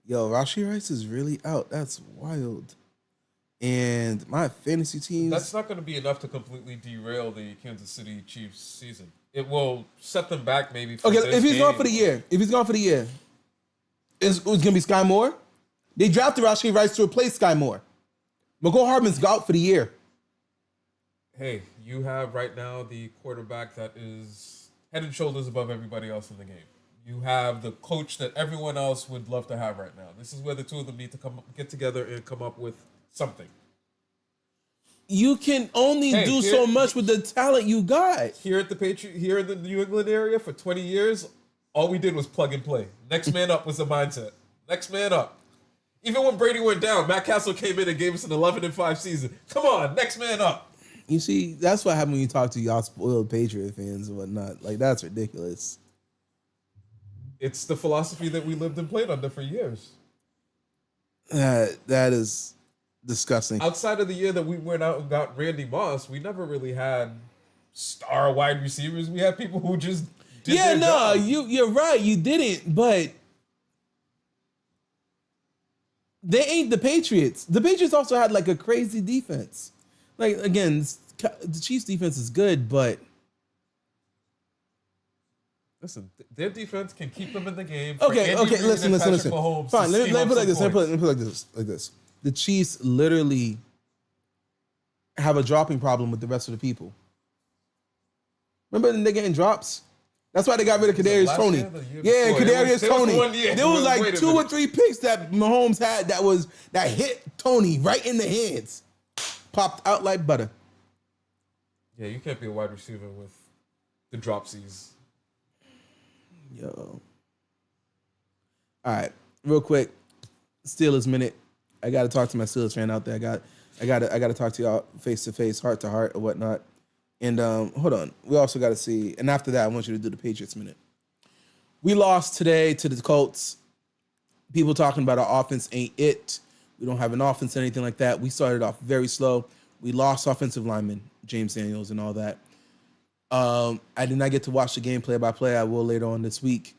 Yo, Rashee Rice is really out. That's wild. And my fantasy teams. That's not going to be enough to completely derail the Kansas City Chiefs season. It will set them back maybe for Okay, this if he's game. gone for the year, it's going to be Sky Moore. They drafted Rashee Rice to replace Sky Moore. McCall Hardman's out for the year. Hey, you have right now the quarterback that is head and shoulders above everybody else in the game. You have the coach that everyone else would love to have right now. This is where the two of them need to get together and come up with something. You can only do so much with the talent you got. Here at the here in the New England area for 20 years, all we did was plug and play. Next man up was the mindset. Next man up. Even when Brady went down, Matt Castle came in and gave us an 11-5 season. Come on, next man up. You see, that's what happened when you talk to y'all spoiled Patriot fans and whatnot. Like, that's ridiculous. It's the philosophy that we lived and played under for years. That is disgusting. Outside of the year that we went out and got Randy Moss, we never really had star wide receivers. We had people who just did their job. You're right. You didn't, but they ain't the Patriots. The Patriots also had like a crazy defense. Like, again, the Chiefs' defense is good, but listen, their defense can keep them in the game. Okay, listen. Mahomes Fine, let me put it like this. Points. Let me put it like this. The Chiefs literally have a dropping problem with the rest of the people. Remember they're getting drops? That's why they got rid of Kadarius Toney. Yeah, Kadarius Toney. There was like 2 or 3 picks that Mahomes had that hit Toney right in the hands. Popped out like butter. Yeah, you can't be a wide receiver with the dropsies. Yo. All right, real quick, Steelers minute. I got to talk to my Steelers fan out there. I got to talk to y'all face to face, heart to heart, or whatnot. And hold on, we also got to see. And after that, I want you to do the Patriots minute. We lost today to the Colts. People talking about our offense ain't it. We don't have an offense or anything like that. We started off very slow. We lost offensive linemen, James Daniels and all that. I did not get to watch the game play by play. I will later on this week.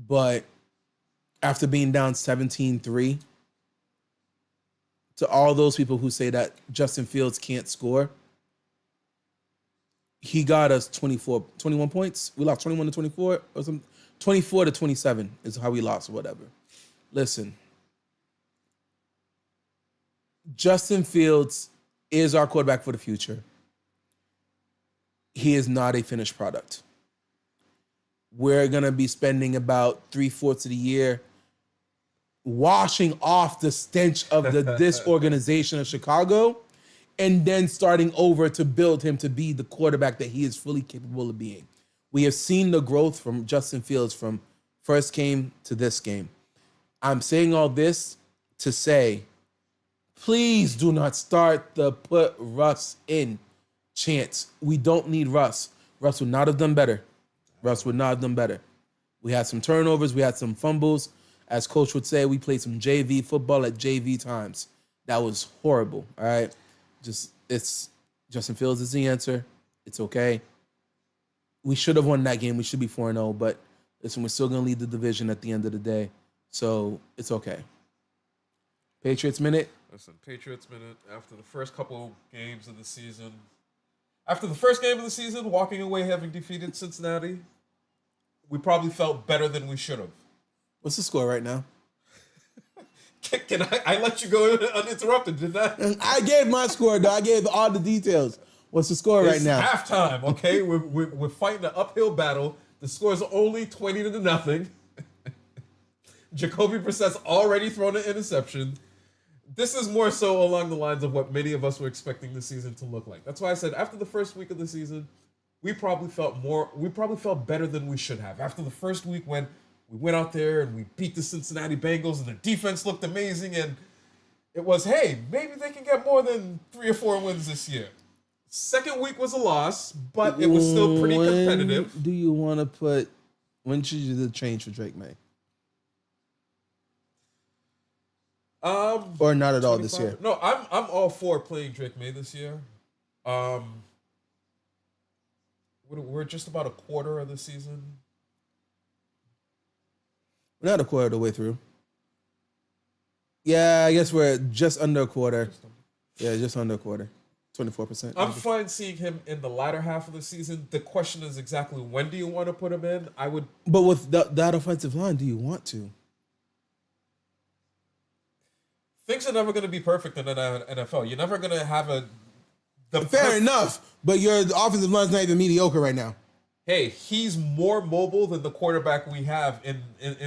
But after being down 17-3, to all those people who say that Justin Fields can't score, he got us 21 points. We lost 21-24 or something. 24-27 is how we lost or whatever. Listen, Justin Fields is our quarterback for the future. He is not a finished product. We're going to be spending about 3/4 of the year washing off the stench of this organization of Chicago and then starting over to build him to be the quarterback that he is fully capable of being. We have seen the growth from Justin Fields from first game to this game. I'm saying all this to say, please do not start the put Russ in chance. We don't need Russ. Russ would not have done better. We had some turnovers. We had some fumbles. As coach would say, we played some JV football at JV times. That was horrible, all right? It's Justin Fields is the answer. It's okay. We should have won that game. We should be 4-0, but listen, we're still going to lead the division at the end of the day. So it's okay. Patriots minute. Listen, Patriots minute after the first couple games of the season. After the first game of the season, walking away having defeated Cincinnati, we probably felt better than we should have. What's the score right now? Can I let you go uninterrupted, didn't I? I gave my score, though. I gave all the details. What's the score right now? It's halftime, okay? We're fighting an uphill battle. The score is only 20-0. Jacoby Brissett's already thrown an interception. This is more so along the lines of what many of us were expecting the season to look like. That's why I said after the first week of the season, we probably felt better than we should have. After the first week when we went out there and we beat the Cincinnati Bengals and the defense looked amazing and it was, hey, maybe they can get more than 3 or 4 wins this year. Second week was a loss, but it was still pretty competitive. Do you want to put, when should you do the change for Drake May? Or not at all this year? No, I'm all for playing Drake May this year. We're just about a quarter of the season. We're not a quarter of the way through. Yeah, I guess we're just under a quarter. Yeah, just under a quarter. 24%. I'm fine seeing him in the latter half of the season. The question is exactly when do you want to put him in? But with that offensive line, do you want to? Things are never going to be perfect in the NFL. You're never going to have Fair enough, but your offensive line's not even mediocre right now. Hey, he's more mobile than the quarterback we have in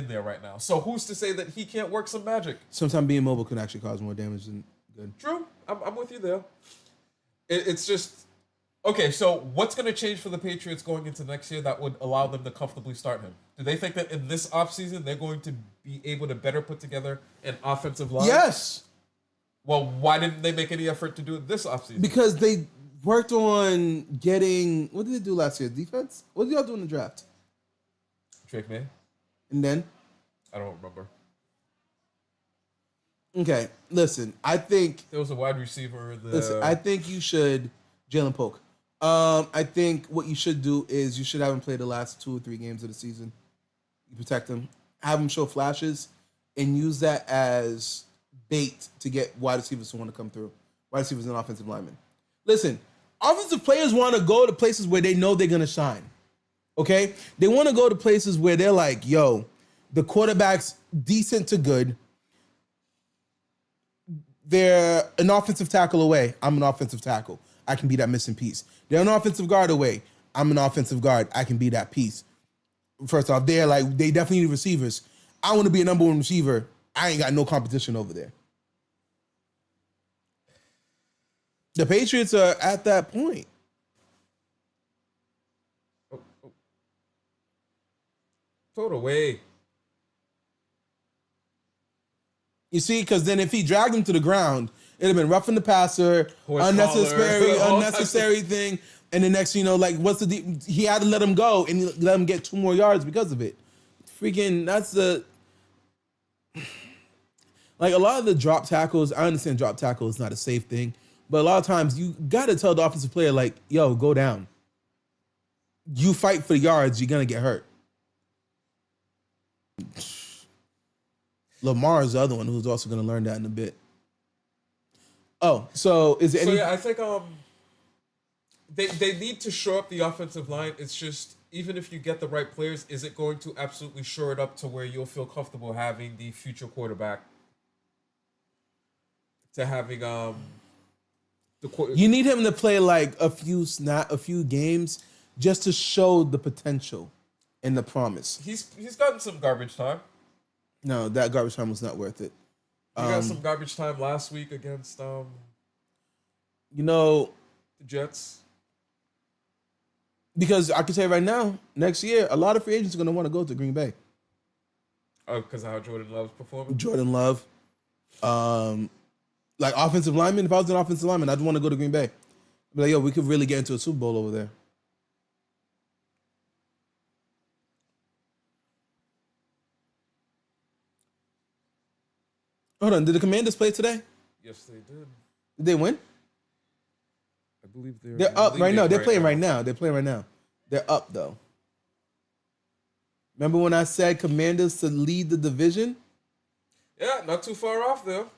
there right now. So who's to say that he can't work some magic? Sometimes being mobile can actually cause more damage than good. True. I'm with you there. It's just... Okay, so what's going to change for the Patriots going into next year that would allow them to comfortably start him? Do they think that in this offseason they're going to be able to better put together an offensive line? Yes. Well, why didn't they make any effort to do it this offseason? Because they worked on getting... What did they do last year? Defense? What did y'all do in the draft? Drake May. And then? I don't remember. Okay, listen. I think... There was a wide receiver. Listen, I think you should... Jalen Polk. I think what you should do is you should have him play the last 2 or 3 games of the season. You protect him, have him show flashes, and use that as bait to get wide receivers to want to come through. Wide receivers and offensive linemen. Listen, offensive players want to go to places where they know they're going to shine. Okay? They want to go to places where they're like, yo, the quarterback's decent to good. They're an offensive tackle away. I'm an offensive tackle. I can be that missing piece. They're an offensive guard away. I'm an offensive guard. I can be that piece. First off, they definitely need receivers. I want to be a number 1 receiver. I ain't got no competition over there. The Patriots are at that point. Throw it away. You see, because then if he dragged him to the ground, it'd have been roughing the passer, unnecessary thing, and the next, he had to let him go and let him get 2 more yards because of it. Freaking, that's the... Like, a lot of the drop tackles, I understand drop tackle is not a safe thing, but a lot of times you got to tell the offensive player, like, yo, go down. You fight for the yards, you're going to get hurt. Lamar is the other one who's also going to learn that in a bit. Oh, so is there any... yeah, I think they need to shore up the offensive line. It's just, even if you get the right players, is it going to absolutely shore it up to where you'll feel comfortable having the future quarterback to having You need him to play like a few games just to show the potential and the promise. He's gotten some garbage time. No, that garbage time was not worth it. He got some garbage time last week against the Jets. Because I can say right now, next year, a lot of free agents are going to want to go to Green Bay. Oh, because of how Jordan Love's performing? Jordan Love. Like offensive lineman, if I was an offensive lineman, I'd want to go to Green Bay. I'd be like, yo, we could really get into a Super Bowl over there. Hold on, did the Commanders play today? Yes, they did. Did they win? I believe they're up right now. They're playing right now. They're playing right now. They're up, though. Remember when I said Commanders to lead the division? Yeah, not too far off, though.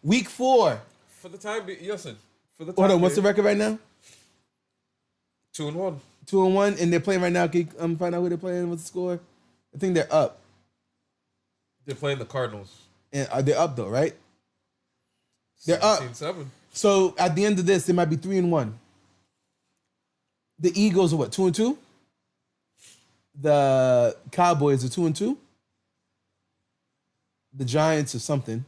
Week 4. For the time being, listen. Hold on, what's the record right now? 2-1. 2-1, and they're playing right now. Can you find out who they're playing? What's the score? I think they're up. They're playing the Cardinals. And they're up though, right? They're up. 17-7. So at the end of this, they might be 3-1. The Eagles are what, 2-2? The Cowboys are 2-2. The Giants are something.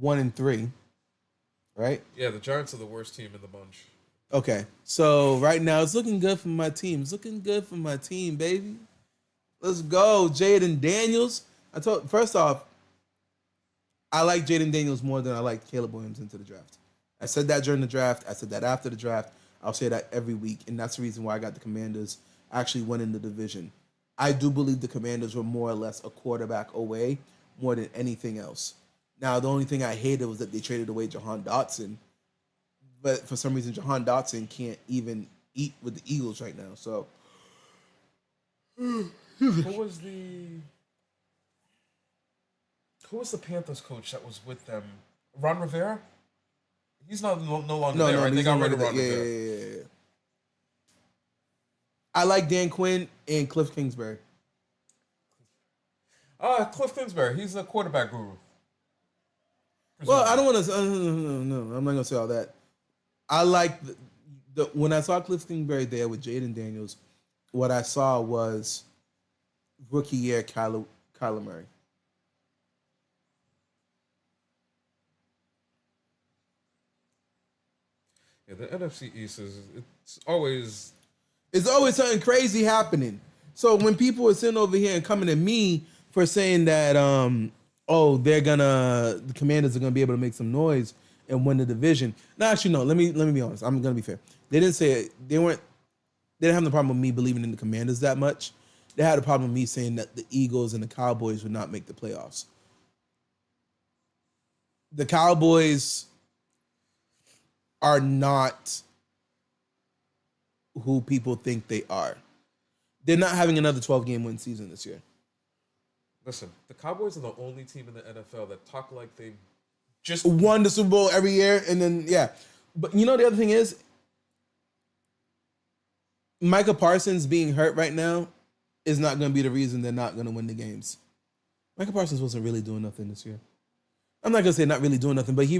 1-3, right? Yeah, the Giants are the worst team in the bunch. Okay, so right now it's looking good for my team. It's looking good for my team, baby. Let's go, Jaden Daniels. First off, I like Jaden Daniels more than I like Caleb Williams into the draft. I said that during the draft. I said that after the draft. I'll say that every week, and that's the reason why I got the Commanders actually winning the division. I do believe the Commanders were more or less a quarterback away more than anything else. Now, the only thing I hated was that they traded away Jahan Dotson, but for some reason, Jahan Dotson can't even eat with the Eagles right now. So, Who was the Panthers coach that was with them? Ron Rivera? He's no longer there, right? They got rid of Ron Rivera. Yeah. I like Dan Quinn and Cliff Kingsbury. Cliff Kingsbury. He's a quarterback guru. Well, I don't want to. No, I'm not gonna say all that. I like when I saw Cliff Kingsbury there with Jaden Daniels. What I saw was rookie year Kyler Murray. Yeah, the NFC East it's always something crazy happening. So when people are sitting over here and coming at me for saying that the Commanders are gonna be able to make some noise and win the division. No, actually no, let me be honest. I'm gonna be fair. They didn't say it. They didn't have the problem with me believing in the Commanders that much. They had a problem with me saying that the Eagles and the Cowboys would not make the playoffs. The Cowboys are not who people think they are. They're not having another 12-game win season this year. Listen, the Cowboys are the only team in the NFL that talk like they just won the Super Bowl every year, and then But you know the other thing is, Micah Parsons being hurt right now is not going to be the reason they're not going to win the games. Micah Parsons wasn't really doing nothing this year. I'm not going to say not really doing nothing, but he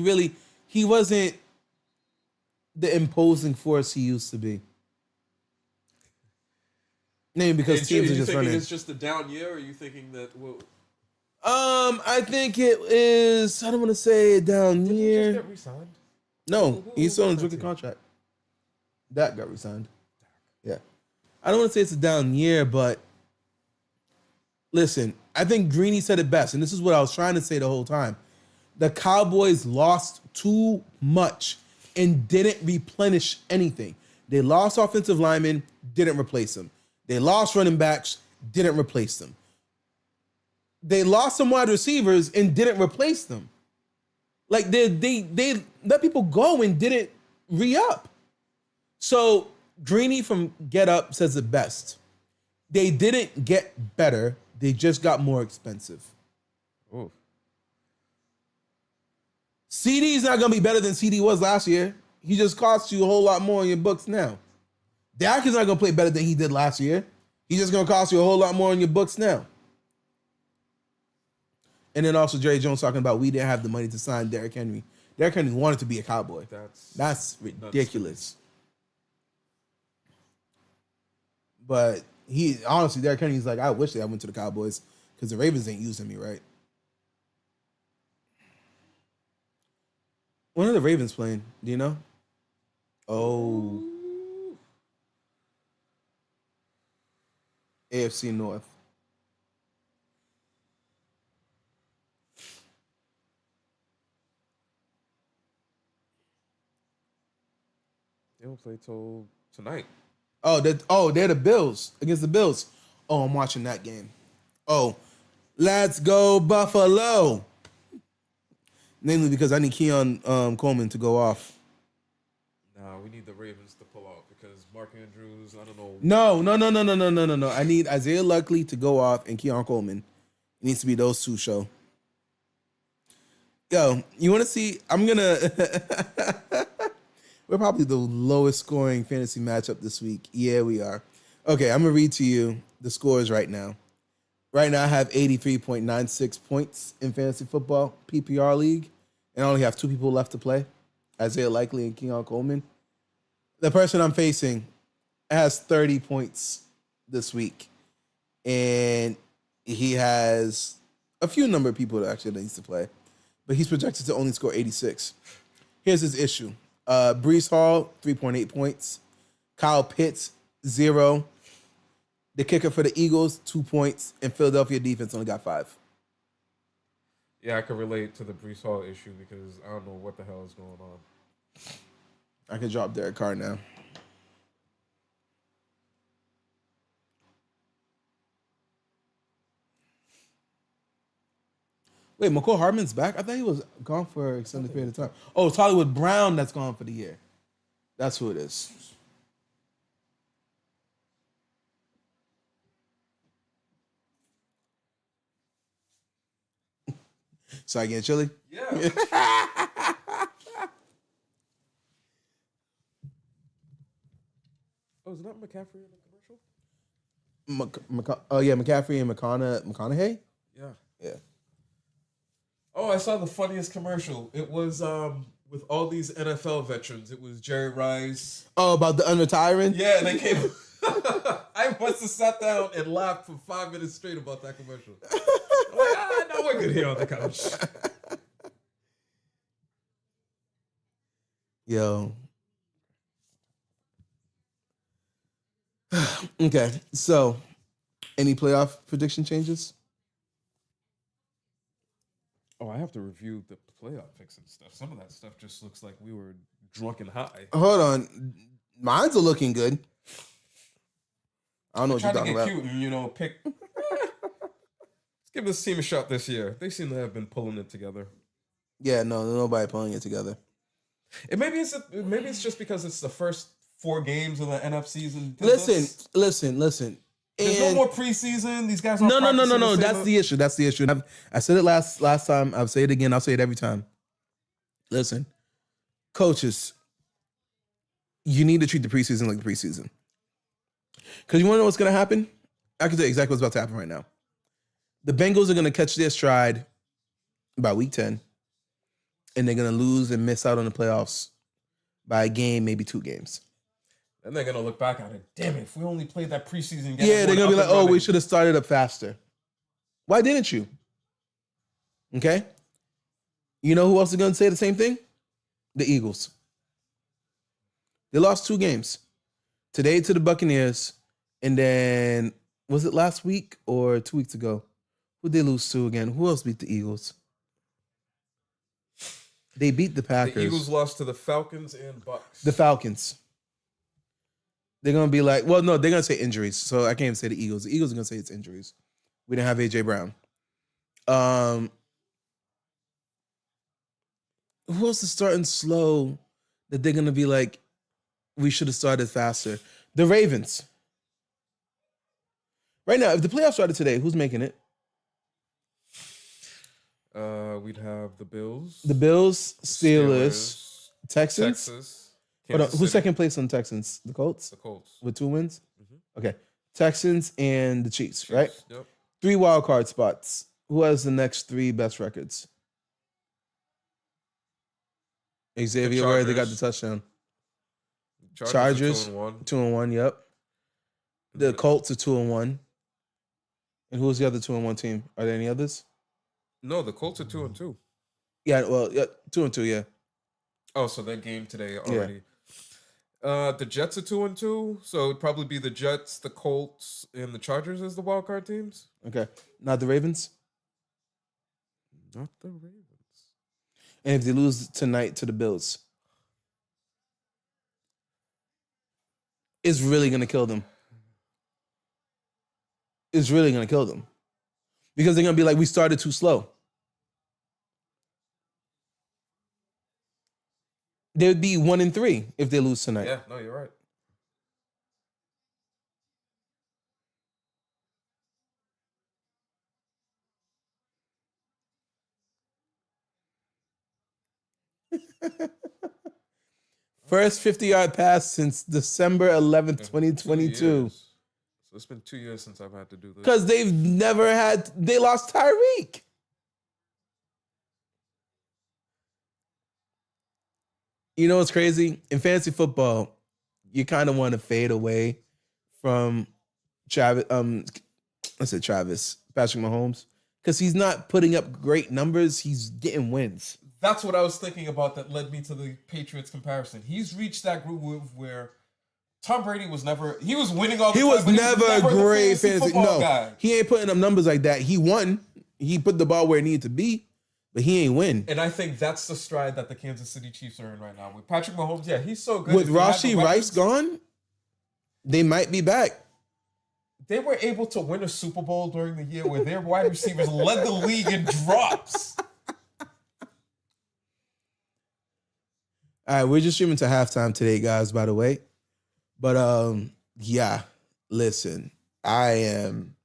wasn't the imposing force he used to be. Maybe because teams are just running. It's just a down year, or are you thinking that? I think it is. I don't want to say a down year. Did he just get re-signed? No, he's still on his rookie contract. Dak got re-signed. Yeah, I don't want to say it's a down year, but listen, I think Greeny said it best, and this is what I was trying to say the whole time. The Cowboys lost too much and didn't replenish anything. They lost offensive linemen, didn't replace them. They lost running backs, didn't replace them. They lost some wide receivers and didn't replace them. Like they let people go and didn't re-up. So Greeny from Get Up says it best. They didn't get better. They just got more expensive. Ooh. CD's not going to be better than CD was last year. He just costs you a whole lot more in your books now. Dak is not going to play better than he did last year. He's just going to cost you a whole lot more in your books now. And then also Jerry Jones talking about we didn't have the money to sign Derrick Henry. Derrick Henry wanted to be a Cowboy. That's ridiculous. But Derrick Henry's like, I wish that I went to the Cowboys because the Ravens ain't using me right. When are the Ravens playing? Do you know? Oh. AFC North. They don't play till tonight. Oh, they're the Bills against the Bills. Oh, I'm watching that game. Oh, let's go Buffalo. Namely because I need Keon Coleman to go off. Nah, we need the Ravens to pull out because Mark Andrews, I don't know. No. I need Isaiah Luckley to go off and Keon Coleman. It needs to be those two show. Yo, you want to see? I'm going to... We're probably the lowest scoring fantasy matchup this week. Yeah, we are. Okay, I'm going to read to you the scores right now. Right now, I have 83.96 points in fantasy football, PPR league, and I only have two people left to play, Isaiah Likely and Keon Coleman. The person I'm facing has 30 points this week, and he has a few number of people that actually needs to play. but he's projected to only score 86. Here's his issue. Brees Hall, 3.8 points. Kyle Pitts, 0. The kicker for the Eagles, 2 points. And Philadelphia defense only got 5. Yeah, I can relate to the Brees Hall issue because I don't know what the hell is going on. I can drop Derek Carr now. Wait, McCall Hardman's back? I thought he was gone for an extended period of time. Oh, it's Hollywood Brown that's gone for the year. That's who it is. So I get chilly? Yeah. Oh, is that McCaffrey in the commercial? Oh, yeah, McCaffrey and McConaughey? Yeah. Yeah. Oh, I saw the funniest commercial. It was with all these NFL veterans. It was Jerry Rice. Oh, about the unretiring? Yeah, and they came. I must have sat down and laughed for 5 minutes straight about that commercial. I'm like, no, we're good here on the couch. Yo. Okay, so any playoff prediction changes? Oh, I have to review the playoff picks and stuff. Some of that stuff just looks like we were drunk and high. Hold on. Mine's are looking good. I don't know what you're Trying to talking get about. cute and, pick. Let's give this team a shot this year. They seem to have been pulling it together. Yeah, no, nobody pulling it together. And maybe it's just because it's the first 4 games of the NFC season. Listen. There's no more preseason. These guys aren't No. practicing That's the issue. I said it last time. I'll say it again. I'll say it every time. Listen, coaches, you need to treat the preseason like the preseason. Because you want to know what's going to happen? I can tell you exactly what's about to happen right now. The Bengals are going to catch their stride by week 10, and they're going to lose and miss out on the playoffs by a game, maybe 2 games. And they're going to look back at it. Damn it, if we only played that preseason game. Yeah, they're going to be like, oh, we should have started up faster. Why didn't you? Okay? You know who else is going to say the same thing? The Eagles. They lost 2 games. Today to the Buccaneers, and then, was it last week or 2 weeks ago? Who did they lose to again? Who else beat the Eagles? They beat the Packers. The Eagles lost to the Falcons and Bucks. The Falcons. They're going to be like, well, no, they're going to say injuries. So I can't even say the Eagles. The Eagles are going to say it's injuries. We didn't have A.J. Brown. Who else is starting slow that they're going to be like, we should have started faster? The Ravens. Right now, if the playoffs started today, who's making it? We'd have the Bills. The Bills, Steelers, Texans. Texas. Hold on, Kansas who's City. second place on Texans? The Colts? The Colts. With 2 wins? Mhm. Okay. Texans and the Chiefs, right? Yep. 3 wild card spots. Who has the next 3 best records? Xavier Ware, they got the touchdown. Chargers, 2-1. 2-1, yep. The Colts are 2-1. And who's the other 2-1 team? Are there any others? No, the Colts are 2-2. Yeah, well, yeah, 2-2, yeah. Oh, so that game today already. The Jets are 2-2, so it'd probably be the Jets, the Colts, and the Chargers as the wild card teams. Okay. Not the Ravens? Not the Ravens. And if they lose tonight to the Bills, it's really going to kill them. It's really going to kill them. Because they're going to be like, we started too slow. They would be 1-3 if they lose tonight. Yeah, no, you're right. First 50-yard pass since December 11th, 2022. 2 years. So it's been 2 years since I've had to do this. Because they lost Tyreek. You know what's crazy? In fantasy football, you kind of want to fade away from Patrick Mahomes, because he's not putting up great numbers. He's getting wins. That's what I was thinking about that led me to the Patriots comparison. He's reached that groove where Tom Brady was never... He was winning all the time. He was never a great fantasy fantasy. No, guy. he ain't putting up numbers like that. He won. He put the ball where it needed to be, but he ain't win. And I think that's the stride that the Kansas City Chiefs are in right now. With Patrick Mahomes, yeah, he's so good. With Rashee Rice gone, they might be back. They were able to win a Super Bowl during the year where their wide receivers led the league in drops. All right, we're just streaming to halftime today, guys, by the way. But yeah, listen, I am...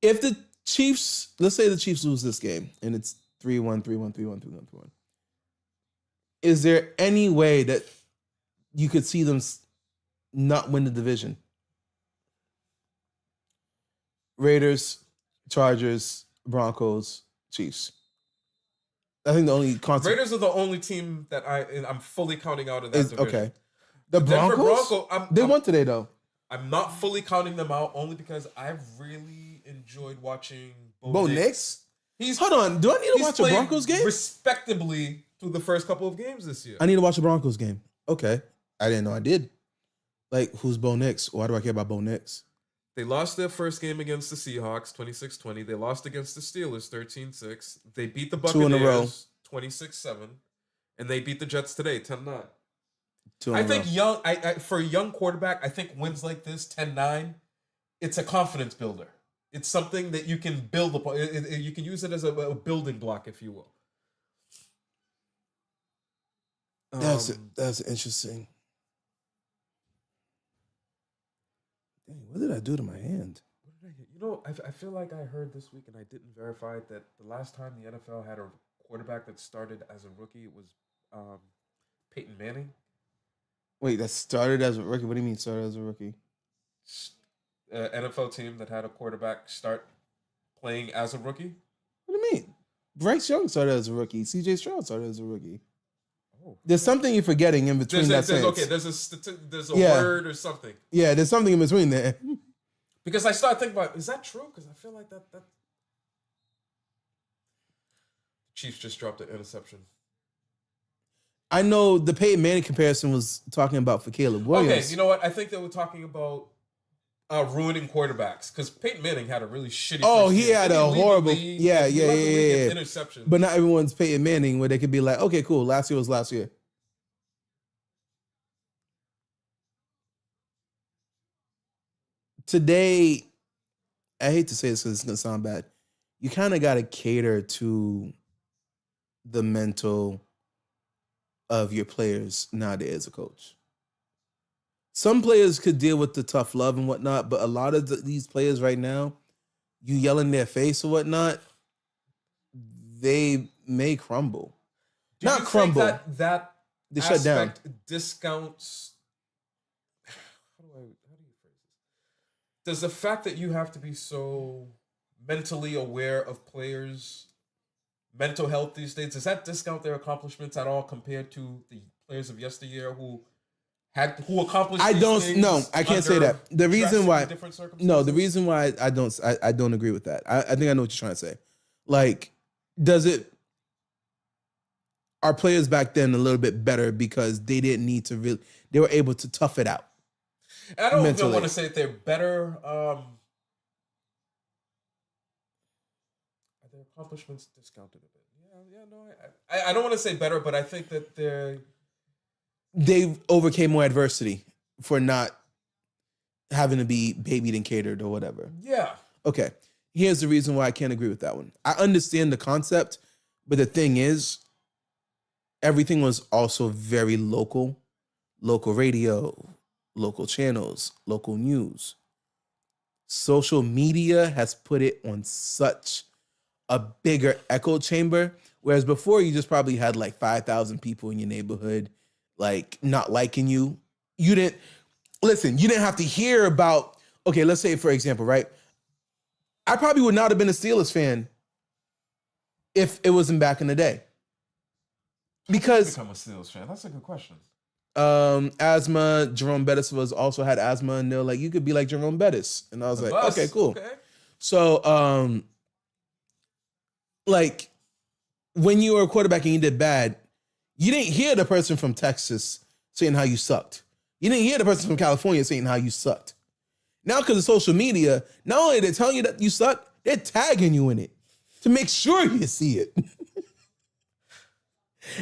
If the Chiefs, let's say the Chiefs lose this game, and it's 3-1, 3-1, 3-1, 3-1, 3-1. Is there any way that you could see them not win the division? Raiders, Chargers, Broncos, Chiefs. I think the only Raiders are the only team that I'm fully counting out in that division. Okay. The Broncos? They won today, though. I'm not fully counting them out only because I've really enjoyed watching Bo Nix. Hold on. Do I need to watch a Broncos game? Respectably through the first couple of games this year. I need to watch a Broncos game. Okay. I didn't know I did. Like, who's Bo Nix? Why do I care about Bo Nix? They lost their first game against the Seahawks, 26-20. They lost against the Steelers, 13-6. They beat the Buccaneers, 26-7. And they beat the Jets today, 10-9. I think for a young quarterback, I think wins like this, 10-9, it's a confidence builder. It's something that you can build upon. You can use it as a building block, if you will. That's interesting. Dang, what did I do to my hand? You know, I feel like I heard this week, and I didn't verify it, that the last time the NFL had a quarterback that started as a rookie, it was Peyton Manning. Wait, that started as a rookie? What do you mean started as a rookie? NFL team that had a quarterback start playing as a rookie. What do you mean? Bryce Young started as a rookie. CJ Stroud started as a rookie. Oh. There's something you're forgetting in between that sentence. Okay, there's a word or something. Yeah, there's something in between there. Because I started thinking about, is that true? Because I feel like that Chiefs just dropped an interception. I know the Peyton Manning comparison was talking about for Caleb Williams. Okay, you know what? I think they were talking about ruining quarterbacks because Peyton Manning had a really shitty. Oh, he had a horrible. Yeah. Interception. But not everyone's Peyton Manning, where they could be like, okay, cool. Last year was last year. Today, I hate to say this because it's gonna sound bad. You kind of got to cater to the mental of your players nowadays as a coach. Some players could deal with the tough love and whatnot, but a lot of these players right now, you yell in their face or whatnot, they may crumble. Not crumble. That they shut down. Discounts. How do you phrase this? Does the fact that you have to be so mentally aware of players' mental health these days, does that discount their accomplishments at all compared to the players of yesteryear who accomplished these things? No, I can't say that. The reason why I don't agree with that. I think I know what you're trying to say. Like, are players back then a little bit better because they didn't need to really, they were able to tough it out? And I don't even want to say that they're better. Their accomplishments discounted a bit. I don't want to say better, but I think that they overcame more adversity for not having to be babied and catered or whatever. Yeah. Okay. Here's the reason why I can't agree with that one. I understand the concept, but the thing is, everything was also very local radio, local channels, local news. Social media has put it on such a bigger echo chamber, whereas before you just probably had like 5,000 people in your neighborhood, like not liking you. You didn't have to hear about, okay, let's say for example, right? I probably would not have been a Steelers fan if it wasn't back in the day. Because become a Steelers fan? That's a good question. Asthma, Jerome Bettis also had asthma, and they're like, you could be like Jerome Bettis. And I was like, okay, cool. Okay. So, like when you were a quarterback and you did bad, you didn't hear the person from Texas saying how you sucked. You didn't hear the person from California saying how you sucked. Now, because of social media, not only are they telling you that you suck, they're tagging you in it to make sure you see it.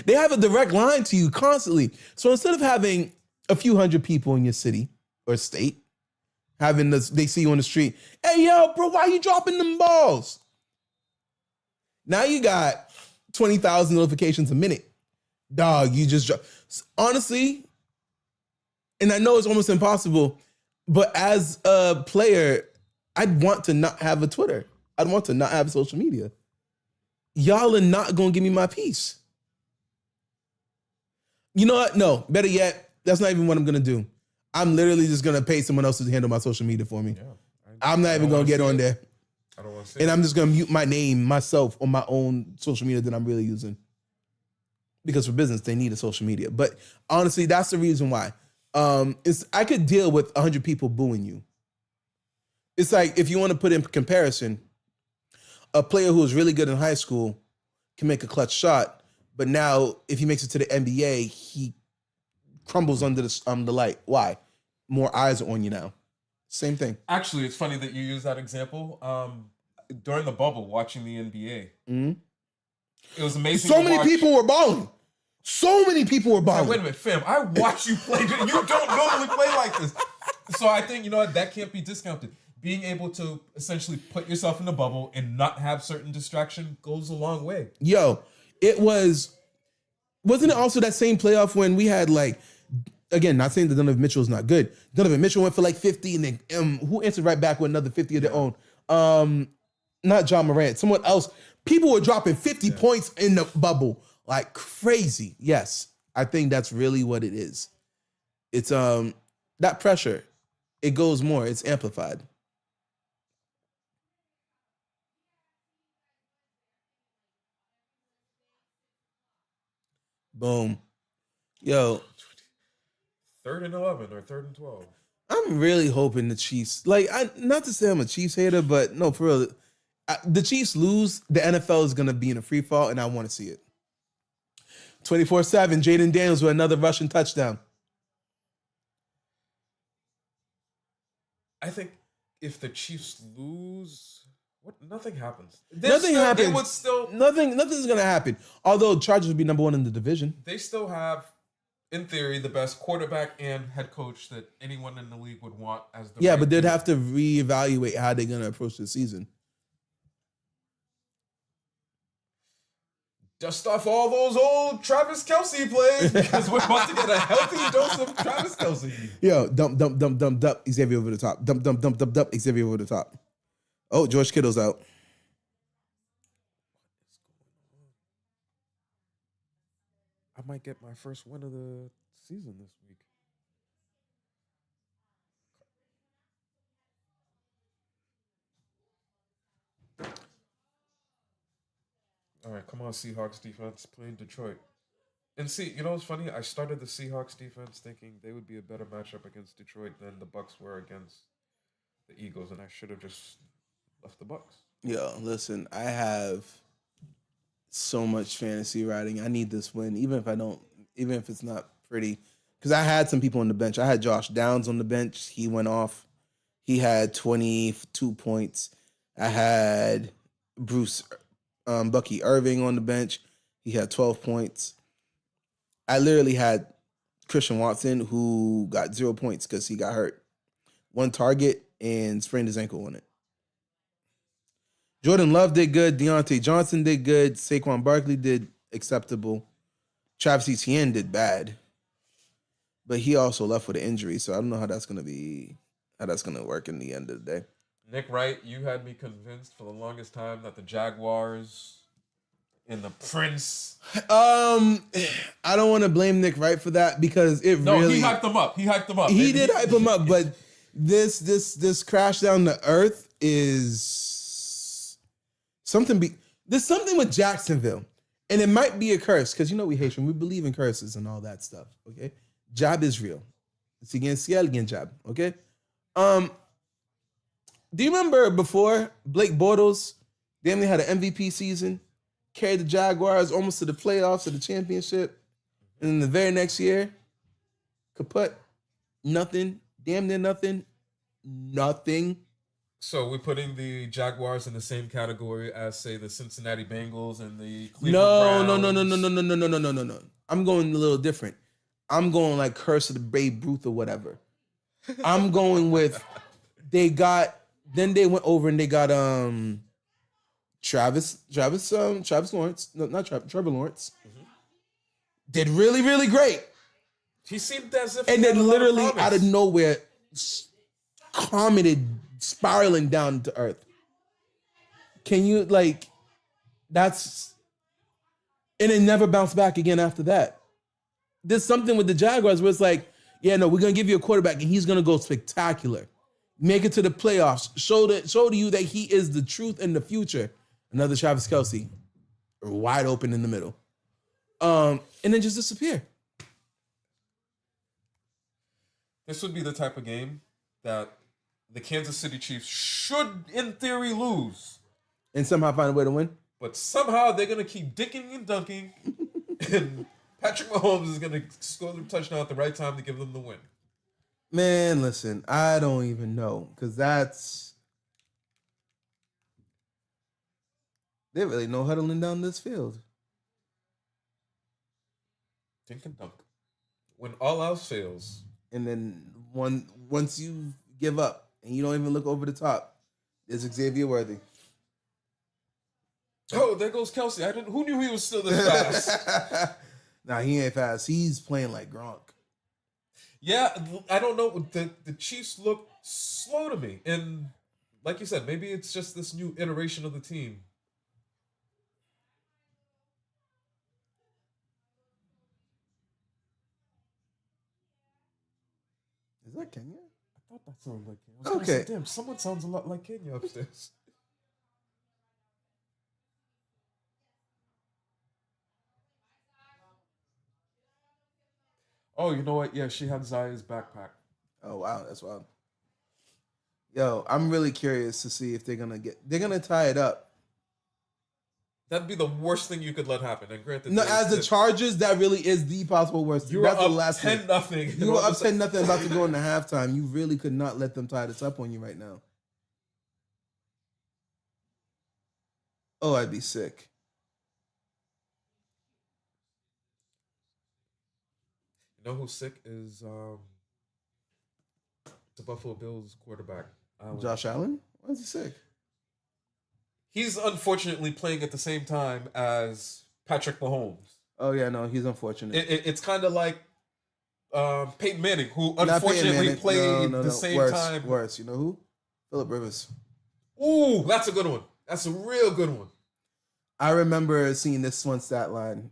They have a direct line to you constantly. So instead of having a few hundred people in your city or state, having this, they see you on the street, hey, yo, bro, why you dropping them balls? Now you got 20,000 notifications a minute. Dog, you just drop. Honestly, and I know it's almost impossible, but as a player, I'd want to not have a Twitter. I'd want to not have social media. Y'all are not going to give me my peace. You know what? No, better yet, that's not even what I'm going to do. I'm literally just going to pay someone else to handle my social media for me. Yeah, I'm not even going to get on there. I don't want to see and I'm just going to mute my name, myself, on my own social media that I'm really using. Because for business, they need a social media. But honestly, that's the reason why. I could deal with 100 people booing you. It's like, if you want to put in comparison, a player who was really good in high school can make a clutch shot, but now if he makes it to the NBA, he crumbles under the light. Why? More eyes are on you now. Same thing. Actually, it's funny that you use that example. During the bubble, watching the NBA, it was amazing. So many people were balling. So many people were balling. Wait a minute, fam. I watch you play. You don't normally play like this. So I think, that can't be discounted. Being able to essentially put yourself in the bubble and not have certain distraction goes a long way. Yo, wasn't it also that same playoff when we had, like, again, not saying that Donovan Mitchell is not good. Donovan Mitchell went for like 50 and then who answered right back with another 50 of their own? Not John Morant, someone else. People were dropping 50 points in the bubble like crazy. Yes, I think that's really what it is. It's that pressure, it goes more, it's amplified. Boom. Yo. 3rd and 11 or 3rd and 12. I'm really hoping the Chiefs, not to say I'm a Chiefs hater, but no, for real, the Chiefs lose, the NFL is going to be in a free fall, and I want to see it. 24/7, Jaden Daniels with another rushing touchdown. I think if the Chiefs lose, nothing happens. Nothing happens. They would still nothing's going to happen. Although Chargers would be number one in the division. They still have, in theory, the best quarterback and head coach that anyone in the league would want as the but they'd have to reevaluate how they're going to approach the season. Dust off all those old Travis Kelce plays because we're about to get a healthy dose of Travis Kelce. Yo, dump, Xavier over the top. Dump, Xavier over the top. Oh, George Kittle's out. I might get my first win of the season this week. All right, come on, Seahawks defense, playing Detroit. And see, what's funny? I started the Seahawks defense thinking they would be a better matchup against Detroit than the Bucks were against the Eagles, and I should have just left the Bucks. Yo, listen, I have so much fantasy writing. I need this win, even if it's not pretty. Because I had some people on the bench. I had Josh Downs on the bench. He went off. He had 22 points. I had Bucky Irving on the bench. He had 12 points. I literally had Christian Watson, who got 0 points because he got hurt. 1 target and sprained his ankle on it. Jordan Love did good. Deontay Johnson did good. Saquon Barkley did acceptable. Travis Etienne did bad. But he also left with an injury, so I don't know how that's going to work in the end of the day. Nick Wright, you had me convinced for the longest time that the Jaguars and the Prince. I don't want to blame Nick Wright for that because he hyped them up. He did hype them up, but this crash down to earth is something. There's something with Jacksonville, and it might be a curse because we Haitian, we believe in curses and all that stuff. Okay, Jab is real. It's against Ciel against Jab. Okay, Do you remember before Blake Bortles damn near had an MVP season, carried the Jaguars almost to the playoffs, to the championship, and then the very next year, kaput, nothing, damn near nothing, nothing. So we're putting the Jaguars in the same category as, say, the Cincinnati Bengals and the Cleveland No, Browns. no, no, no, no, no, no, no, no, no, no, no, no. I'm going a little different. I'm going like Curse of the Babe Ruth or whatever. I'm going with they went over and they got Travis Lawrence. No, not Trevor Lawrence. Did really, really great. He seemed as if And he had then a lot of literally promise. out of nowhere, commented, spiraling down to earth. Can you that's and it never bounced back again after that. There's something with the Jaguars where it's like, yeah, no, we're gonna give you a quarterback and he's gonna go spectacular. Make it to the playoffs. Show to you that he is the truth and the future. Another Travis Kelce, wide open in the middle. And then just disappear. This would be the type of game that the Kansas City Chiefs should, in theory, lose. And somehow find a way to win. But somehow they're going to keep dicking and dunking. And Patrick Mahomes is going to score the touchdown at the right time to give them the win. Man, listen, I don't even know. Because they really no huddling down this field. Dink and dunk. When all else fails. And then once you give up and you don't even look over the top, there's Xavier Worthy. Oh, there goes Kelce. Who knew he was still this fast? Nah, he ain't fast. He's playing like Gronk. Yeah, I don't know. The Chiefs look slow to me. And like you said, maybe it's just this new iteration of the team. Is that Kenya? I thought that sounded like Kenya. I was gonna Okay. say, damn, someone sounds a lot like Kenya upstairs. Oh, you know what? Yeah, she had Zaya's backpack. Oh wow, that's wild. Yo, I'm really curious to see if they're gonna tie it up. That'd be the worst thing you could let happen. And granted, No, as the Chargers, that really is the possible worst. you were That's the up last thing. 10-0. You were up 10-0 about to go into halftime. You really could not let them tie this up on you right now. Oh, I'd be sick. You know who's sick is the Buffalo Bills quarterback. Josh Allen? Why is he sick? He's unfortunately playing at the same time as Patrick Mahomes. Oh yeah, no, he's unfortunate. It's kind of like Peyton Manning, who Not Peyton unfortunately Manning. played No. the same worse, time. Worse, you know who? Phillip Rivers. Ooh, that's a good one. That's a real good one. I remember seeing this one stat line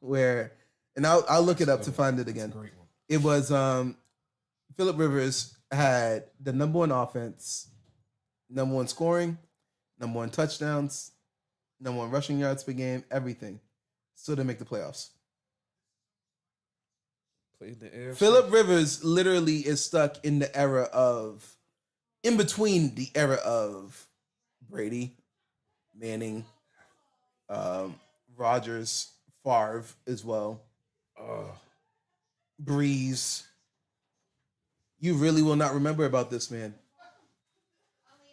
where, and I'll look it up to find it again. That's a great one. It was Phillip Rivers had the number one offense, number one scoring, number one touchdowns, number one rushing yards per game, everything. Still didn't make the playoffs. Played the air. Phillip Rivers literally is stuck in the era of, in between the era of Brady, Manning, Rodgers, Favre as well, Breeze. You really will not remember about this man.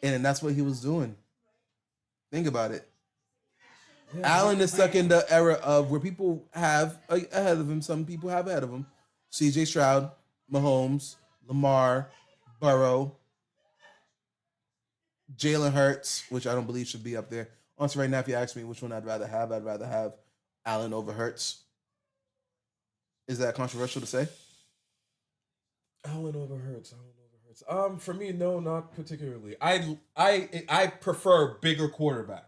And that's what he was doing. Think about it. Yeah, Allen is stuck in the era of where people have ahead of him, some people have ahead of him. CJ Stroud, Mahomes, Lamar, Burrow, Jalen Hurts, which I don't believe should be up there. Honestly, right now, if you ask me which one I'd rather have Allen over Hurts. Is that controversial to say? Allen over Hurts. For me, no, not particularly. I prefer bigger quarterbacks.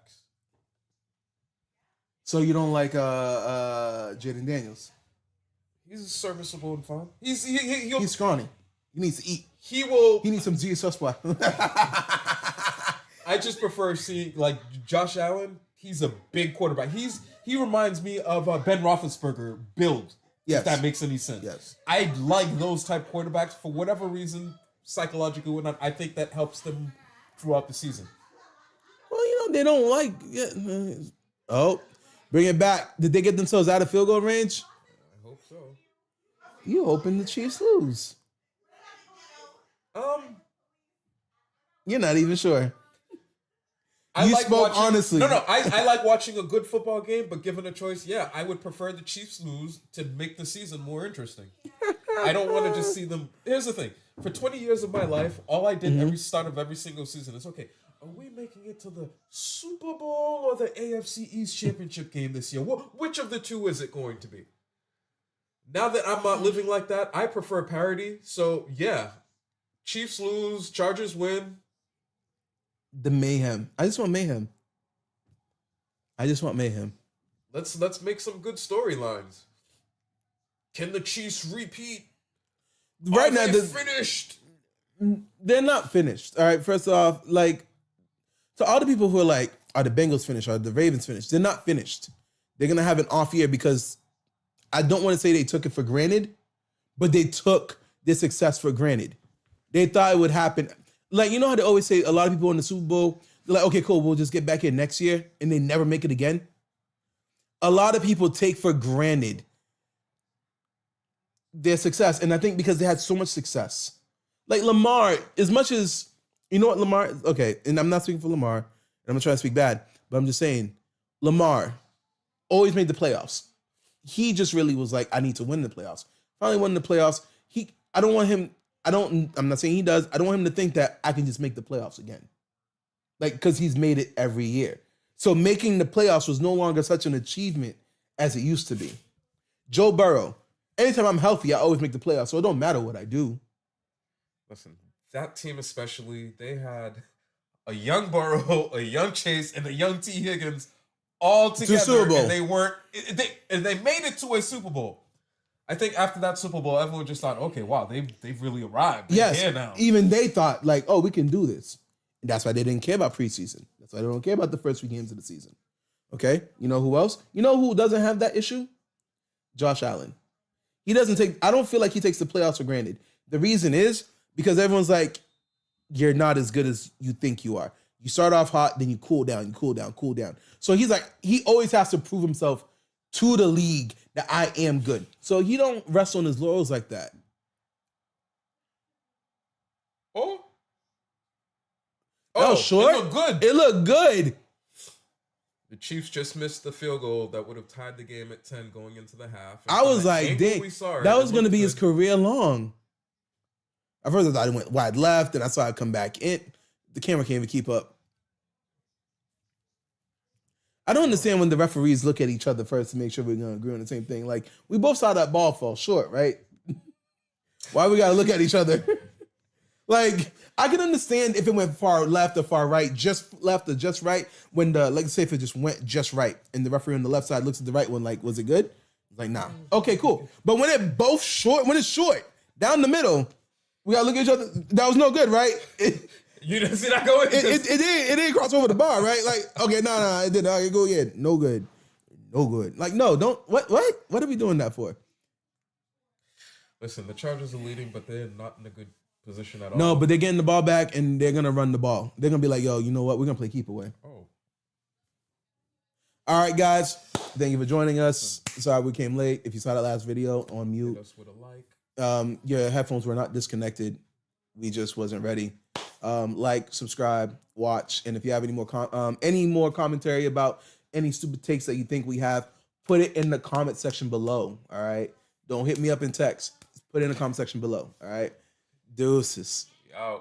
So you don't like Jaden Daniels? He's serviceable and fun. He's scrawny. He needs to eat. He will. He needs some GSS. I just prefer seeing like Josh Allen. He's a big quarterback. He reminds me of Ben Roethlisberger build. Yes. If that makes any sense. Yes. I like those type quarterbacks for whatever reason, psychologically or not. I think that helps them throughout the season. Well, they don't like. Yeah. Oh, bring it back. Did they get themselves out of field goal range? I hope so. You hoping the Chiefs lose? You're not even sure. You spoke honestly. No. I like watching a good football game, but given a choice, yeah, I would prefer the Chiefs lose to make the season more interesting. I don't want to just see them. Here's the thing. For 20 years of my life, all I did every start of every single season is, okay, are we making it to the Super Bowl or the AFC East Championship game this year? Which of the two is it going to be? Now that I'm not living like that, I prefer parity. So, yeah, Chiefs lose, Chargers win. The mayhem. I just want mayhem. Let's make some good storylines. Can the Chiefs repeat? Right now, they're finished. They're not finished. All right. First off, to all the people who are like, are the Bengals finished? Are the Ravens finished? They're not finished. They're gonna have an off year because I don't want to say they took it for granted, but they took their success for granted. They thought it would happen. Like, you know how they always say a lot of people in the Super Bowl, they're like, okay, cool, we'll just get back here next year, and they never make it again. A lot of people take for granted their success, and I think because they had so much success. Like Lamar, as much as, you know what, Lamar, okay, and I'm not speaking for Lamar, and I'm gonna try to speak bad, but I'm just saying, Lamar always made the playoffs. He just really was like, I need to win the playoffs. Finally won the playoffs. I'm not saying he does. I don't want him to think that I can just make the playoffs again. Like, because he's made it every year. So making the playoffs was no longer such an achievement as it used to be. Joe Burrow, anytime I'm healthy, I always make the playoffs. So it don't matter what I do. Listen, that team especially, they had a young Burrow, a young Chase, and a young T. Higgins all together. Super Bowl. And they made it to a Super Bowl. I think after that Super Bowl, everyone just thought, okay, wow, they've really arrived. They're here now. Even they thought, like, oh, we can do this. And that's why they didn't care about preseason. That's why they don't care about the first 3 games of the season. Okay? You know who else? You know who doesn't have that issue? Josh Allen. I don't feel like he takes the playoffs for granted. The reason is because everyone's like, you're not as good as you think you are. You start off hot, then you cool down. So he's like, he always has to prove himself to the league that I am good. So he don't rest on his laurels like that. That was short. It looked good. It looked good. The Chiefs just missed the field goal that would have tied the game at 10 going into the half. I was like, dang, that was going to be his career long. At first I thought he went wide left, and I saw it come back in. The camera can't even keep up. I don't understand when the referees look at each other first to make sure we're going to agree on the same thing. Like, we both saw that ball fall short, right? Why we got to look at each other? Like, I can understand if it went far left or far right, just left or just right, when let's say if it just went just right, and the referee on the left side looks at the right one, like, was it good? Like, nah. Okay, cool. But when it's short, down the middle, we got to look at each other. That was no good, right? You didn't see that going? It didn't cross over the bar, right? Like, okay, no, it didn't. Okay, go ahead. No good. Like, no, don't. What are we doing that for? Listen, the Chargers are leading, but they're not in a good position at all. No, but they're getting the ball back, and they're going to run the ball. They're going to be like, yo, you know what? We're going to play keep away. Oh. All right, guys. Thank you for joining us. Sorry we came late. If you saw that last video, on mute. Hit us with a like. Your headphones were not disconnected. We just wasn't ready. Like, subscribe, watch, and if you have any more commentary about any stupid takes that you think we have, put it in the comment section below. All right. Don't hit me up in text. Put it in the comment section below. All right. Deuces. Yo.